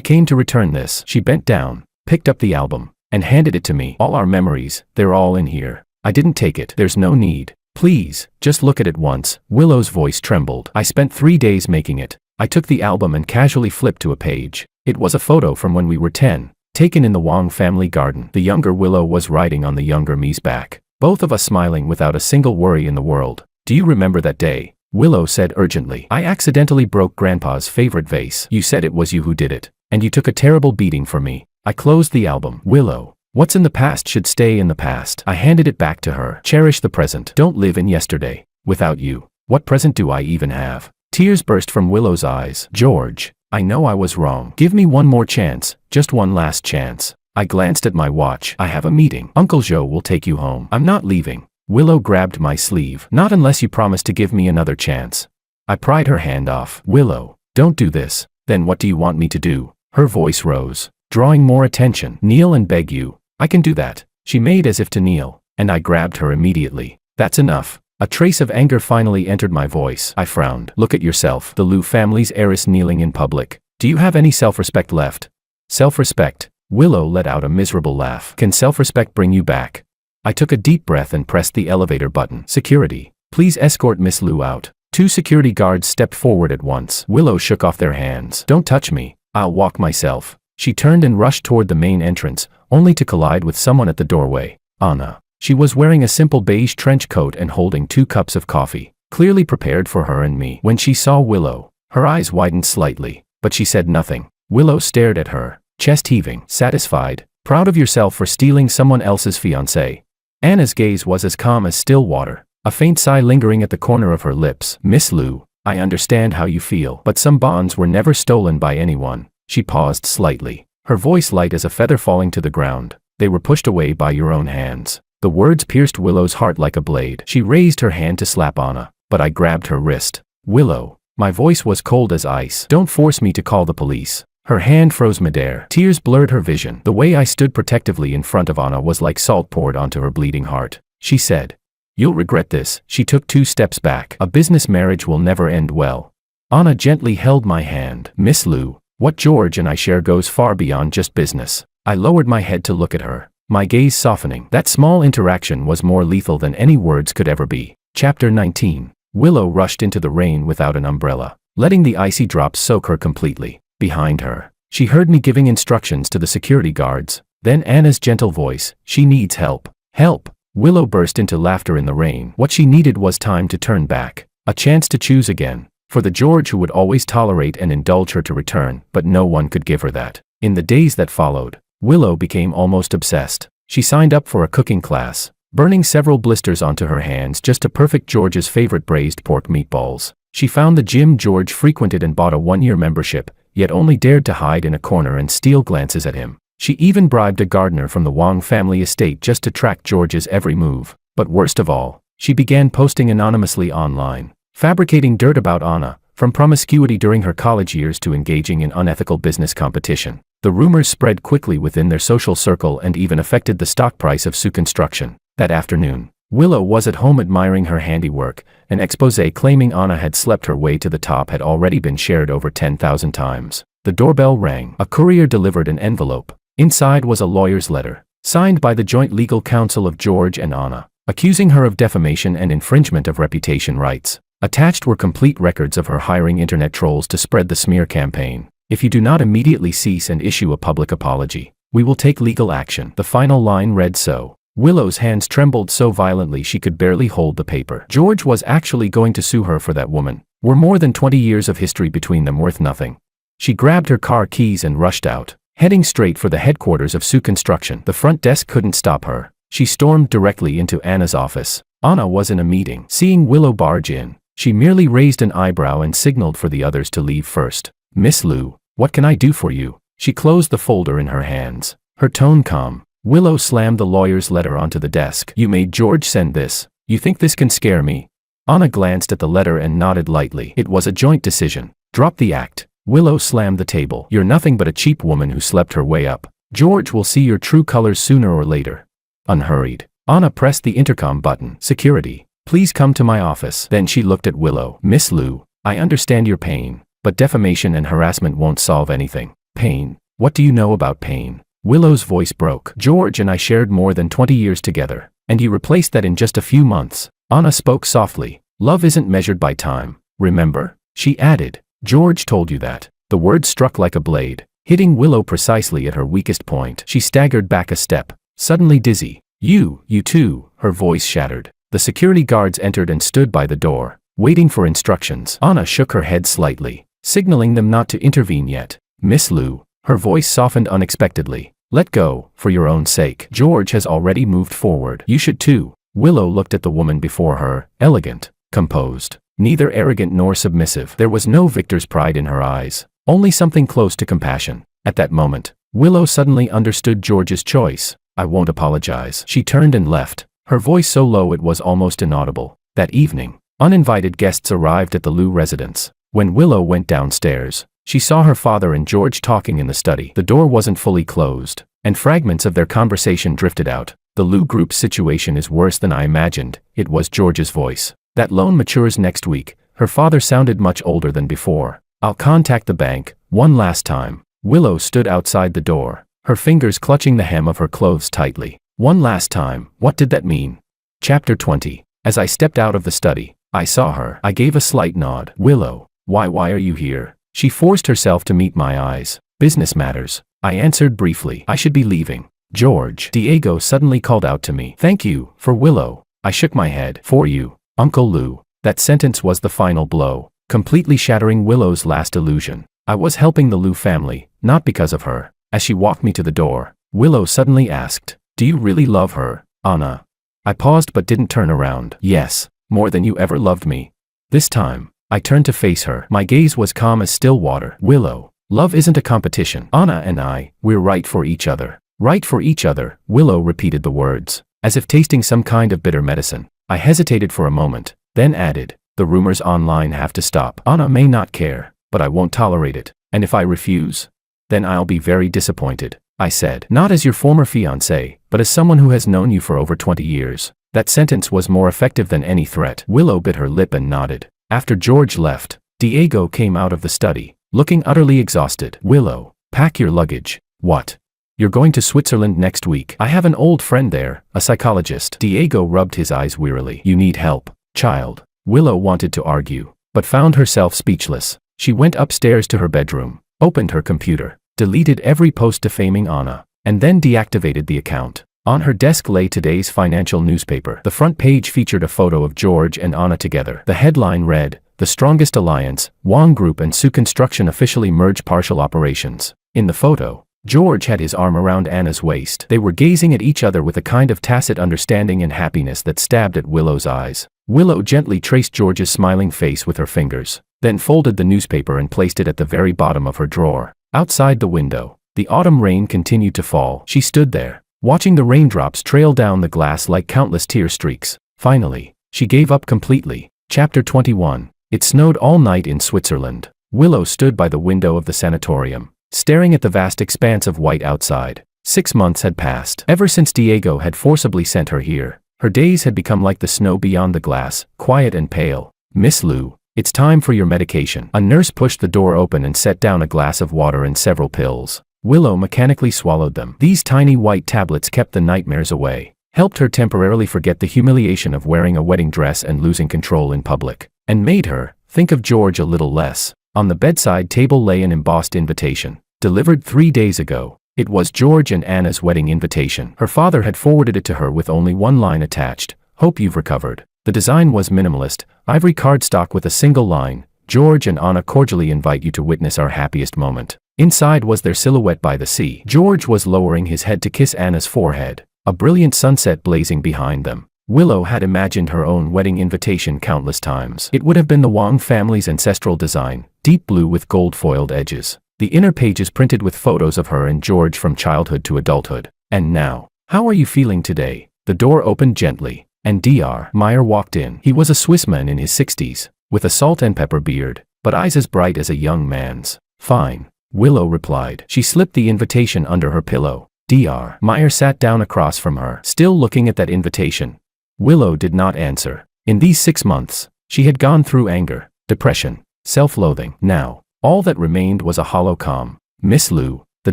came to return this." She bent down, picked up the album, and handed it to me. "All our memories, they're all in here." "I didn't take it. There's no need. Please, just look at it once." Willow's voice trembled. "I spent 3 days making it." I took the album and casually flipped to a page. It was a photo from when we were 10, taken in the Wong family garden. The younger Willow was riding on the younger me's back, both of us smiling without a single worry in the world. "Do you remember that day?" Willow said urgently. "I accidentally broke Grandpa's favorite vase. You said it was you who did it, and you took a terrible beating for me." I closed the album. "Willow, what's in the past should stay in the past." I handed it back to her. "Cherish the present. Don't live in yesterday. Without you, what present do I even have?" Tears burst from Willow's eyes. "George, I know I was wrong. Give me one more chance, just one last chance." I glanced at my watch. "I have a meeting. Uncle Joe will take you home." "I'm not leaving." Willow grabbed my sleeve. "Not unless you promise to give me another chance." I pried her hand off. "Willow, Don't do this. Then what do you want me to do? Her voice rose, drawing more attention. Kneel and beg you. I can do that. She made as if to kneel, and I grabbed her immediately. That's enough. A trace of anger finally entered my voice. I frowned. Look at yourself, the Liu family's heiress kneeling in public. Do you have any self-respect left? Self-respect? Willow let out a miserable laugh. Can self-respect bring you back? I took a deep breath and pressed the elevator button. Security. Please escort Miss Liu out. 2 security guards stepped forward at once. Willow shook off their hands. Don't touch me. I'll walk myself. She turned and rushed toward the main entrance, only to collide with someone at the doorway. Anna. She was wearing a simple beige trench coat and holding 2 cups of coffee, clearly prepared for her and me. When she saw Willow, her eyes widened slightly, but she said nothing. Willow stared at her, chest heaving. Satisfied? Proud of yourself for stealing someone else's fiancé? Anna's gaze was as calm as still water, a faint sigh lingering at the corner of her lips. Miss Liu, I understand how you feel, but some bonds were never stolen by anyone. She paused slightly, her voice light as a feather falling to the ground. They were pushed away by your own hands. The words pierced Willow's heart like a blade. She raised her hand to slap Anna, but I grabbed her wrist. Willow. My voice was cold as ice. Don't force me to call the police. Her hand froze midair. Tears blurred her vision. The way I stood protectively in front of Anna was like salt poured onto her bleeding heart. She said, "You'll regret this." She took 2 steps back. A business marriage will never end well. Anna gently held my hand. Miss Liu, what George and I share goes far beyond just business. I lowered my head to look at her, my gaze softening. That small interaction was more lethal than any words could ever be. Chapter 19. Willow rushed into the rain without an umbrella, letting the icy drops soak her completely. Behind her, she heard me giving instructions to the security guards, then Anna's gentle voice, "She needs help." Help! Willow burst into laughter in the rain. What she needed was time to turn back, a chance to choose again, for the George who would always tolerate and indulge her to return, but no one could give her that. In the days that followed, Willow became almost obsessed. She signed up for a cooking class, burning several blisters onto her hands just to perfect George's favorite braised pork meatballs. She found the gym George frequented and bought a 1-year membership, yet only dared to hide in a corner and steal glances at him. She even bribed a gardener from the Wang family estate just to track George's every move. But worst of all, she began posting anonymously online, fabricating dirt about Anna, from promiscuity during her college years to engaging in unethical business competition. The rumors spread quickly within their social circle and even affected the stock price of Sioux Construction. That afternoon, Willow was at home admiring her handiwork. An exposé claiming Anna had slept her way to the top had already been shared over 10,000 times. The doorbell rang. A courier delivered an envelope. Inside was a lawyer's letter, signed by the joint legal counsel of George and Anna, accusing her of defamation and infringement of reputation rights. Attached were complete records of her hiring internet trolls to spread the smear campaign. If you do not immediately cease and issue a public apology, we will take legal action. The final line read so. Willow's hands trembled so violently she could barely hold the paper. George was actually going to sue her for that woman. Were more than 20 years of history between them worth nothing? She grabbed her car keys and rushed out, heading straight for the headquarters of Sioux Construction. The front desk couldn't stop her. She stormed directly into Anna's office. Anna was in a meeting. Seeing Willow barge in, she merely raised an eyebrow and signaled for the others to leave first. Miss Liu, what can I do for you? She closed the folder in her hands, her tone calm. Willow slammed the lawyer's letter onto the desk. You made George send this. You think this can scare me? Anna glanced at the letter and nodded lightly. It was a joint decision. Drop the act. Willow slammed the table. You're nothing but a cheap woman who slept her way up. George will see your true colors sooner or later. Unhurried, Anna pressed the intercom button. Security, please come to my office. Then she looked at Willow. Miss Liu, I understand your pain, but defamation and harassment won't solve anything. Pain? What do you know about pain? Willow's voice broke. George and I shared more than 20 years together, and you replaced that in just a few months. Anna spoke softly. Love isn't measured by time, remember? She added. George told you that. The word struck like a blade, hitting Willow precisely at her weakest point. She staggered back a step, suddenly dizzy. You too, her voice shattered. The security guards entered and stood by the door, waiting for instructions. Anna shook her head slightly, signaling them not to intervene yet. Miss Liu, her voice softened unexpectedly. Let go, for your own sake. George has already moved forward. You should too. Willow looked at the woman before her, elegant, composed, neither arrogant nor submissive. There was no victor's pride in her eyes, only something close to compassion. At that moment, Willow suddenly understood George's choice. I won't apologize. She turned and left, her voice so low it was almost inaudible. That evening, uninvited guests arrived at the Liu residence. When Willow went downstairs, she saw her father and George talking in the study. The door wasn't fully closed, and fragments of their conversation drifted out. "The Lou Group's situation is worse than I imagined," it was George's voice. "That loan matures next week." Her father sounded much older than before. "I'll contact the bank, one last time." Willow stood outside the door, her fingers clutching the hem of her clothes tightly. One last time, what did that mean? Chapter 20. As I stepped out of the study, I saw her. I gave a slight nod. "Willow, why are you here?" She forced herself to meet my eyes. "Business matters," I answered briefly. "I should be leaving." "George," Diego suddenly called out to me. "Thank you, for Willow." I shook my head. "For you, Uncle Lou." That sentence was the final blow, completely shattering Willow's last illusion. I was helping the Lou family, not because of her. As she walked me to the door, Willow suddenly asked, "Do you really love her, Anna?" I paused but didn't turn around. "Yes, more than you ever loved me." This time, I turned to face her. My gaze was calm as still water. "Willow, love isn't a competition. Anna and we're right for each other." "Right for each other," Willow repeated the words, as if tasting some kind of bitter medicine. I hesitated for a moment, then added, "The rumors online have to stop. Anna may not care, but I won't tolerate it. And if I refuse, then I'll be very disappointed," I said. "Not as your former fiancé, but as someone who has known you for over 20 years. That sentence was more effective than any threat. Willow bit her lip and nodded. After George left, Diego came out of the study, looking utterly exhausted. "Willow, pack your luggage." "What? You're going to Switzerland next week?" "I have an old friend there, a psychologist." Diego rubbed his eyes wearily. "You need help, child." Willow wanted to argue, but found herself speechless. She went upstairs to her bedroom, opened her computer, deleted every post defaming Anna, and then deactivated the account. On her desk lay today's financial newspaper. The front page featured a photo of George and Anna together. The headline read, "The Strongest Alliance, Wong Group and Su Construction officially merge partial operations." In the photo, George had his arm around Anna's waist. They were gazing at each other with a kind of tacit understanding and happiness that stabbed at Willow's eyes. Willow gently traced George's smiling face with her fingers, then folded the newspaper and placed it at the very bottom of her drawer. Outside the window, the autumn rain continued to fall. She stood there, watching the raindrops trail down the glass like countless tear streaks. Finally, she gave up completely. Chapter 21. It snowed all night in Switzerland. Willow stood by the window of the sanatorium, staring at the vast expanse of white outside. 6 months had passed. Ever since Diego had forcibly sent her here, her days had become like the snow beyond the glass, quiet and pale. "Miss Lou, it's time for your medication." A nurse pushed the door open and set down a glass of water and several pills. Willow mechanically swallowed them. These tiny white tablets kept the nightmares away, helped her temporarily forget the humiliation of wearing a wedding dress and losing control in public, and made her think of George a little less. On the bedside table lay an embossed invitation, delivered 3 days ago. It was George and Anna's wedding invitation. Her father had forwarded it to her with only one line attached, "Hope you've recovered." The design was minimalist, ivory cardstock with a single line, "George and Anna cordially invite you to witness our happiest moment." Inside was their silhouette by the sea. George was lowering his head to kiss Anna's forehead, a brilliant sunset blazing behind them. Willow had imagined her own wedding invitation countless times. It would have been the Wong family's ancestral design, deep blue with gold-foiled edges. The inner pages printed with photos of her and George from childhood to adulthood. "And now, how are you feeling today?" The door opened gently, and Dr. Meyer walked in. He was a Swissman in his 60s, with a salt and pepper beard, but eyes as bright as a young man's. "Fine," Willow replied. She slipped the invitation under her pillow. Dr. Meyer sat down across from her, still looking at that invitation. Willow did not answer. In these 6 months, she had gone through anger, depression, self-loathing. Now, all that remained was a hollow calm. "Miss Lou," the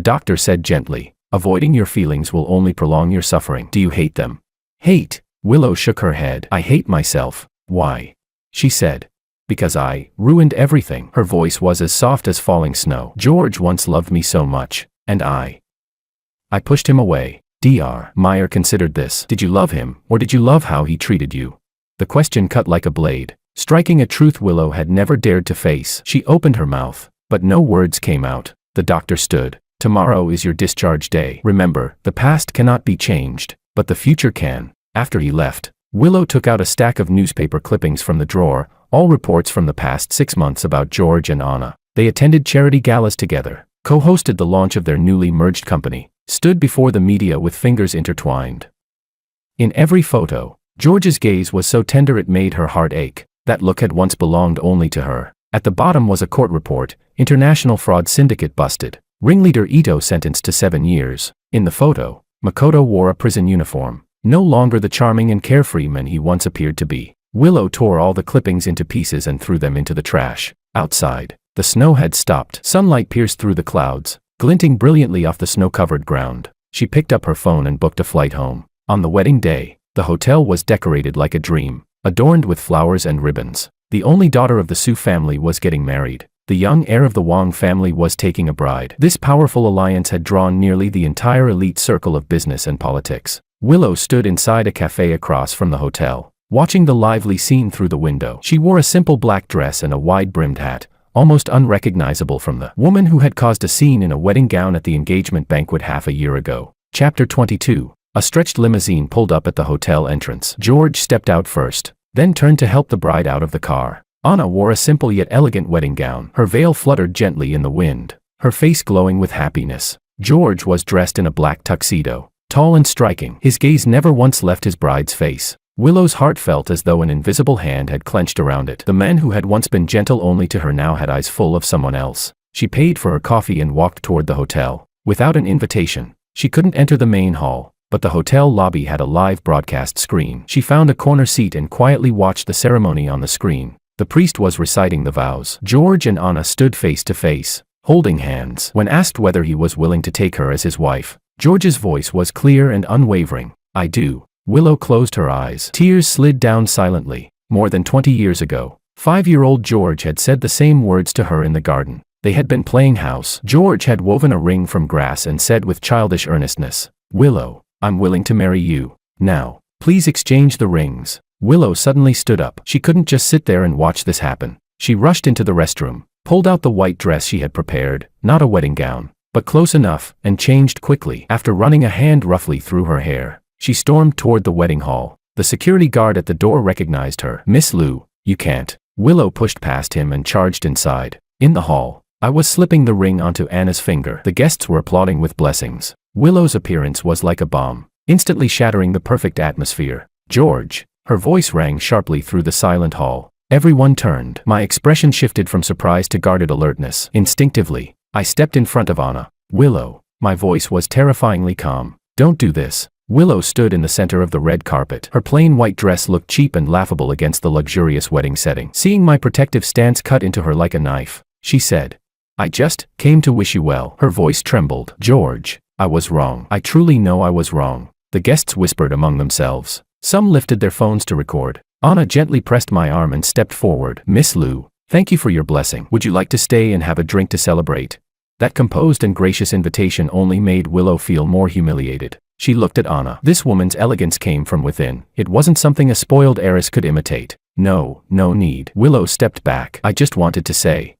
doctor said gently, "avoiding your feelings will only prolong your suffering." "Do you hate them?" "Hate?" Willow shook her head. "I hate myself." "Why?" she said. "Because I ruined everything." Her voice was as soft as falling snow. "George once loved me so much, and I pushed him away." Dr. Meyer considered this. "Did you love him, or did you love how he treated you?" The question cut like a blade, striking a truth Willow had never dared to face. She opened her mouth, but no words came out. The doctor stood. "Tomorrow is your discharge day. Remember, the past cannot be changed, but the future can." After he left, Willow took out a stack of newspaper clippings from the drawer, all reports from the past 6 months about George and Anna. They attended charity galas together, co-hosted the launch of their newly merged company, stood before the media with fingers intertwined. In every photo, George's gaze was so tender it made her heart ache. That look had once belonged only to her, At the bottom was a court report: international fraud syndicate busted. Ringleader Ito sentenced to 7 years. In the photo, Makoto wore a prison uniform, no longer the charming and carefree man he once appeared to be. Willow tore all the clippings into pieces and threw them into the trash. Outside, the snow had stopped. Sunlight pierced through the clouds, glinting brilliantly off the snow-covered ground. She picked up her phone and booked a flight home. On the wedding day, the hotel was decorated like a dream, adorned with flowers and ribbons. The only daughter of the Su family was getting married. The young heir of the Wang family was taking a bride. This powerful alliance had drawn nearly the entire elite circle of business and politics. Willow stood inside a cafe across from the hotel, watching the lively scene through the window. She wore a simple black dress and a wide-brimmed hat, almost unrecognizable from the woman who had caused a scene in a wedding gown at the engagement banquet half a year ago. Chapter 22. A stretched limousine pulled up at the hotel entrance. George stepped out first, then turned to help the bride out of the car. Anna wore a simple yet elegant wedding gown. Her veil fluttered gently in the wind, her face glowing with happiness. George was dressed in a black tuxedo, tall and striking. His gaze never once left his bride's face. Willow's heart felt as though an invisible hand had clenched around it. The man who had once been gentle only to her now had eyes full of someone else. She paid for her coffee and walked toward the hotel. Without an invitation, she couldn't enter the main hall, but the hotel lobby had a live broadcast screen. She found a corner seat and quietly watched the ceremony on the screen. The priest was reciting the vows. George and Anna stood face to face, holding hands. When asked whether he was willing to take her as his wife, George's voice was clear and unwavering. "I do." Willow closed her eyes. Tears slid down silently. More than 20 years ago, 5-year-old George had said the same words to her in the garden. They had been playing house. George had woven a ring from grass and said with childish earnestness, "Willow, I'm willing to marry you. Now, please exchange the rings." Willow suddenly stood up. She couldn't just sit there and watch this happen. She rushed into the restroom, pulled out the white dress she had prepared, not a wedding gown, but close enough, and changed quickly. After running a hand roughly through her hair, she stormed toward the wedding hall. The security guard at the door recognized her. "Miss Liu, you can't." Willow pushed past him and charged inside. In the hall, I was slipping the ring onto Anna's finger. The guests were applauding with blessings. Willow's appearance was like a bomb, instantly shattering the perfect atmosphere. "George." Her voice rang sharply through the silent hall. Everyone turned. My expression shifted from surprise to guarded alertness. Instinctively, I stepped in front of Anna. "Willow." My voice was terrifyingly calm. "Don't do this." Willow stood in the center of the red carpet. Her plain white dress looked cheap and laughable against the luxurious wedding setting. Seeing my protective stance cut into her like a knife, she said, "I just came to wish you well." Her voice trembled. "George, I was wrong. I truly know I was wrong." The guests whispered among themselves. Some lifted their phones to record. Anna gently pressed my arm and stepped forward. "Miss Liu, thank you for your blessing. Would you like to stay and have a drink to celebrate?" That composed and gracious invitation only made Willow feel more humiliated. She looked at Anna. This woman's elegance came from within. It wasn't something a spoiled heiress could imitate. No need. Willow stepped back. "I just wanted to say,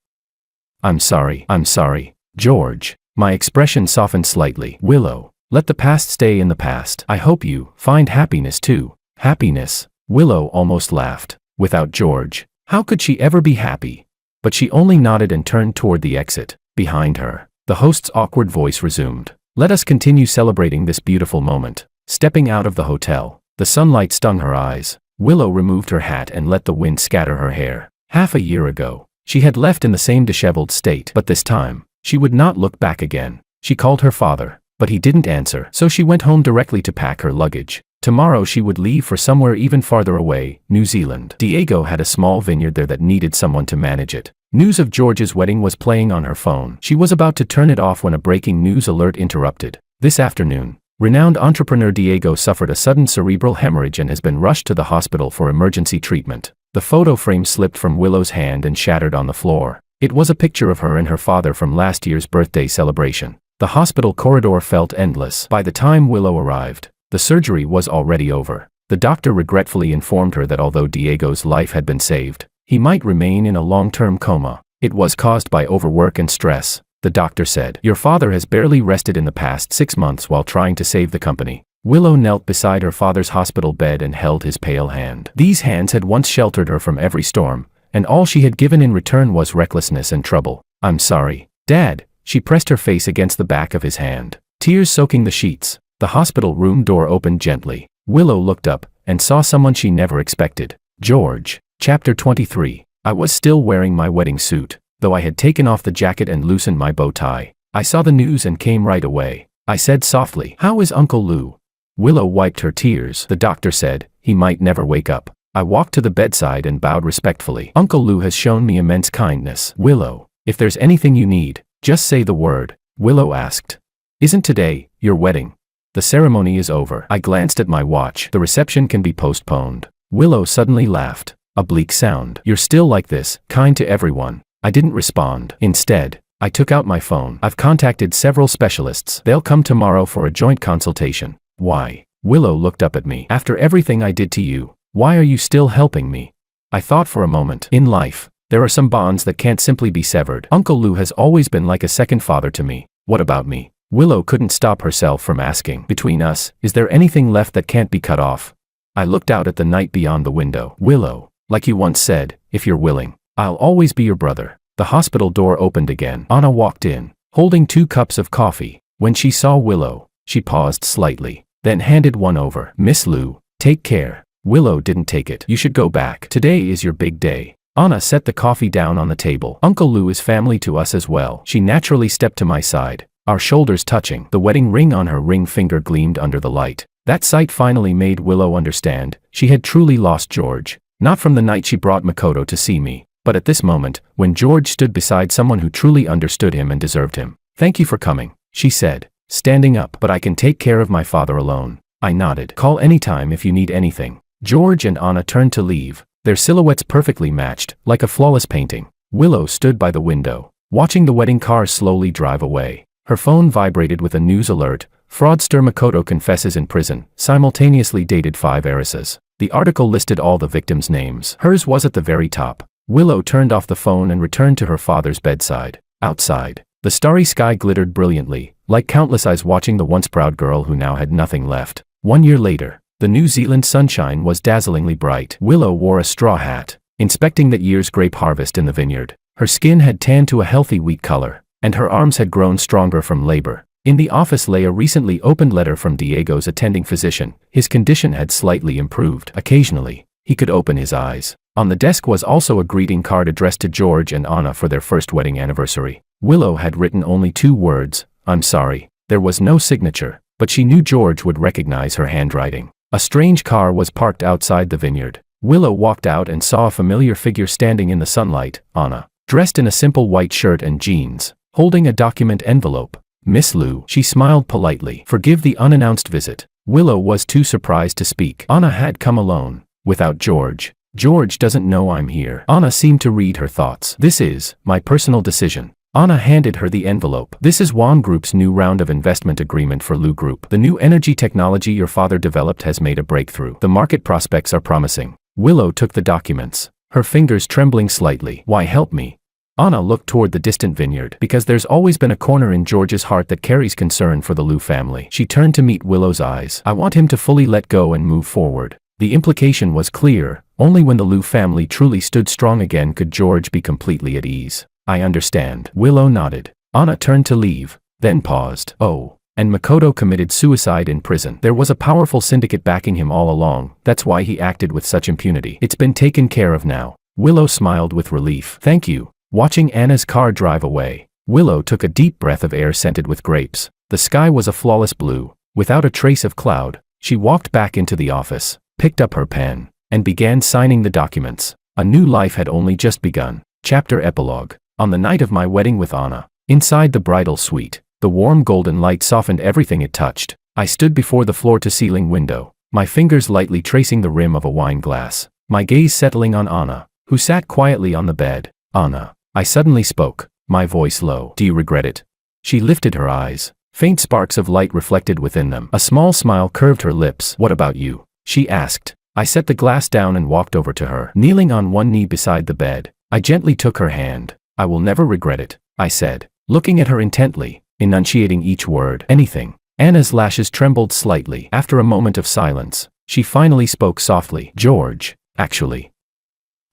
I'm sorry." "I'm sorry, George." My expression softened slightly. "Willow, let the past stay in the past. I hope you find happiness too." "Happiness?" Willow almost laughed. Without George, how could she ever be happy? But she only nodded and turned toward the exit. Behind her, the host's awkward voice resumed. "Let us continue celebrating this beautiful moment." Stepping out of the hotel, the sunlight stung her eyes. Willow removed her hat and let the wind scatter her hair. Half a year ago, she had left in the same disheveled state, but this time, she would not look back again. She called her father, but he didn't answer, so she went home directly to pack her luggage. Tomorrow she would leave for somewhere even farther away, New Zealand. Diego had a small vineyard there that needed someone to manage it. News of George's wedding was playing on her phone. She was about to turn it off when a breaking news alert interrupted. This afternoon, renowned entrepreneur Diego suffered a sudden cerebral hemorrhage and has been rushed to the hospital for emergency treatment. The photo frame slipped from Willow's hand and shattered on the floor. It was a picture of her and her father from last year's birthday celebration. The hospital corridor felt endless. By the time Willow arrived, the surgery was already over. The doctor regretfully informed her that although Diego's life had been saved, he might remain in a long-term coma. It was caused by overwork and stress, the doctor said. "Your father has barely rested in the past 6 months while trying to save the company." Willow knelt beside her father's hospital bed and held his pale hand. These hands had once sheltered her from every storm, and all she had given in return was recklessness and trouble. "I'm sorry, Dad." She pressed her face against the back of his hand, tears soaking the sheets. The hospital room door opened gently. Willow looked up and saw someone she never expected. George. Chapter 23. I was still wearing my wedding suit, though I had taken off the jacket and loosened my bow tie. I saw the news and came right away. I said softly, "How is Uncle Lou?" Willow wiped her tears. "The doctor said he might never wake up." I walked to the bedside and bowed respectfully. "Uncle Lou has shown me immense kindness." "Willow, if there's anything you need, just say the word," Willow asked. "Isn't today your wedding?" "The ceremony is over." I glanced at my watch. "The reception can be postponed." Willow suddenly laughed. A bleak sound. "You're still like this, kind to everyone." I didn't respond. Instead, I took out my phone. "I've contacted several specialists. They'll come tomorrow for a joint consultation." "Why?" Willow looked up at me. "After everything I did to you, why are you still helping me?" I thought for a moment. In life, there are some bonds that can't simply be severed. Uncle Lou has always been like a second father to me. What about me? Willow couldn't stop herself from asking. "Between us, is there anything left that can't be cut off?" I looked out at the night beyond the window. "Willow, like you once said, if you're willing, I'll always be your brother." The hospital door opened again. Anna walked in, holding 2 cups of coffee. When she saw Willow, she paused slightly, then handed one over. "Miss Lou, take care." Willow didn't take it. "You should go back. Today is your big day." Anna set the coffee down on the table. "Uncle Lou is family to us as well." She naturally stepped to my side, our shoulders touching. The wedding ring on her ring finger gleamed under the light. That sight finally made Willow understand. She had truly lost George. Not from the night she brought Makoto to see me, but at this moment, when George stood beside someone who truly understood him and deserved him. "Thank you for coming," she said, standing up. "But I can take care of my father alone." I nodded. "Call anytime if you need anything." George and Anna turned to leave, their silhouettes perfectly matched, like a flawless painting. Willow stood by the window, watching the wedding car slowly drive away. Her phone vibrated with a news alert. "Fraudster Makoto confesses in prison," simultaneously dated 5 heiresses. The article listed all the victims' names. Hers was at the very top. Willow turned off the phone and returned to her father's bedside. Outside, the starry sky glittered brilliantly, like countless eyes watching the once proud girl who now had nothing left. 1 year later, the New Zealand sunshine was dazzlingly bright. Willow wore a straw hat, inspecting that year's grape harvest in the vineyard. Her skin had tanned to a healthy wheat color, and her arms had grown stronger from labor. In the office lay a recently opened letter from Diego's attending physician. His condition had slightly improved. Occasionally, he could open his eyes. On the desk was also a greeting card addressed to George and Anna for their first wedding anniversary. Willow had written only 2 words, "I'm sorry." There was no signature, but she knew George would recognize her handwriting. A strange car was parked outside the vineyard. Willow walked out and saw a familiar figure standing in the sunlight. Anna, dressed in a simple white shirt and jeans, holding a document envelope. "Miss Lou," she smiled politely. "Forgive the unannounced visit." Willow was too surprised to speak. Anna had come alone, without George. "George doesn't know I'm here." Anna seemed to read her thoughts. "This is my personal decision." Anna handed her the envelope. "This is Wan Group's new round of investment agreement for Lu Group. The new energy technology your father developed has made a breakthrough. The market prospects are promising." Willow took the documents, her fingers trembling slightly. "Why help me?" Anna looked toward the distant vineyard. "Because there's always been a corner in George's heart that carries concern for the Lu family." She turned to meet Willow's eyes. "I want him to fully let go and move forward." The implication was clear. Only when the Lu family truly stood strong again could George be completely at ease. "I understand." Willow nodded. Anna turned to leave, then paused. "Oh, and Makoto committed suicide in prison. There was a powerful syndicate backing him all along. That's why he acted with such impunity. It's been taken care of now." Willow smiled with relief. "Thank you." Watching Anna's car drive away, Willow took a deep breath of air scented with grapes. The sky was a flawless blue, without a trace of cloud. She walked back into the office, picked up her pen, and began signing the documents. A new life had only just begun. Chapter Epilogue. On the night of my wedding with Anna, inside the bridal suite, the warm golden light softened everything it touched. I stood before the floor-to-ceiling window, my fingers lightly tracing the rim of a wine glass, my gaze settling on Anna, who sat quietly on the bed. "Anna," I suddenly spoke, my voice low. "Do you regret it?" She lifted her eyes. Faint sparks of light reflected within them. A small smile curved her lips. "What about you?" she asked. I set the glass down and walked over to her. Kneeling on one knee beside the bed, I gently took her hand. "I will never regret it," I said, looking at her intently, enunciating each word. "Anything." Anna's lashes trembled slightly. After a moment of silence, she finally spoke softly. "George, actually,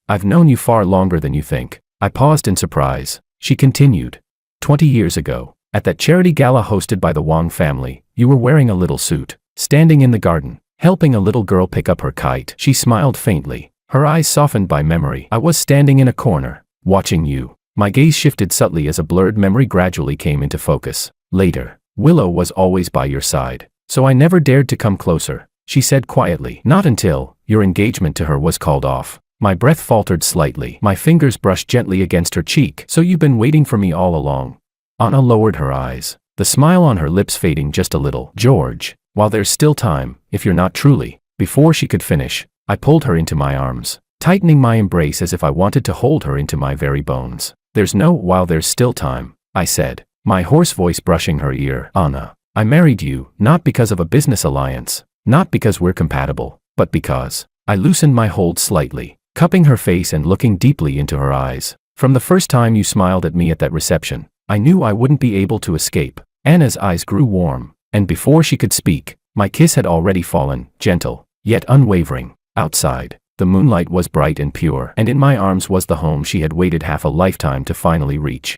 I've known you far longer than you think." I paused in surprise. She continued. 20 years ago, at that charity gala hosted by the Wang family, you were wearing a little suit, standing in the garden, helping a little girl pick up her kite." She smiled faintly, Her eyes softened by memory. I was standing in a corner, watching you. My gaze shifted subtly as a blurred memory gradually came into focus. Later, Willow was always by your side, so I never dared to come closer, she said quietly. Not until your engagement to her was called off. My breath faltered slightly. My fingers brushed gently against her cheek. So you've been waiting for me all along. Anna lowered her eyes, the smile on her lips fading just a little. George, while there's still time, if you're not truly. Before she could finish, I pulled her into my arms, tightening my embrace as if I wanted to hold her into my very bones. There's no while there's still time, I said, my hoarse voice brushing her ear. Anna, I married you, not because of a business alliance, not because we're compatible, but because. I loosened my hold slightly, cupping her face and looking deeply into her eyes. From the first time you smiled at me at that reception, I knew I wouldn't be able to escape. Anna's eyes grew warm, and before she could speak, my kiss had already fallen, gentle, yet unwavering. Outside, the moonlight was bright and pure, and in my arms was the home she had waited half a lifetime to finally reach.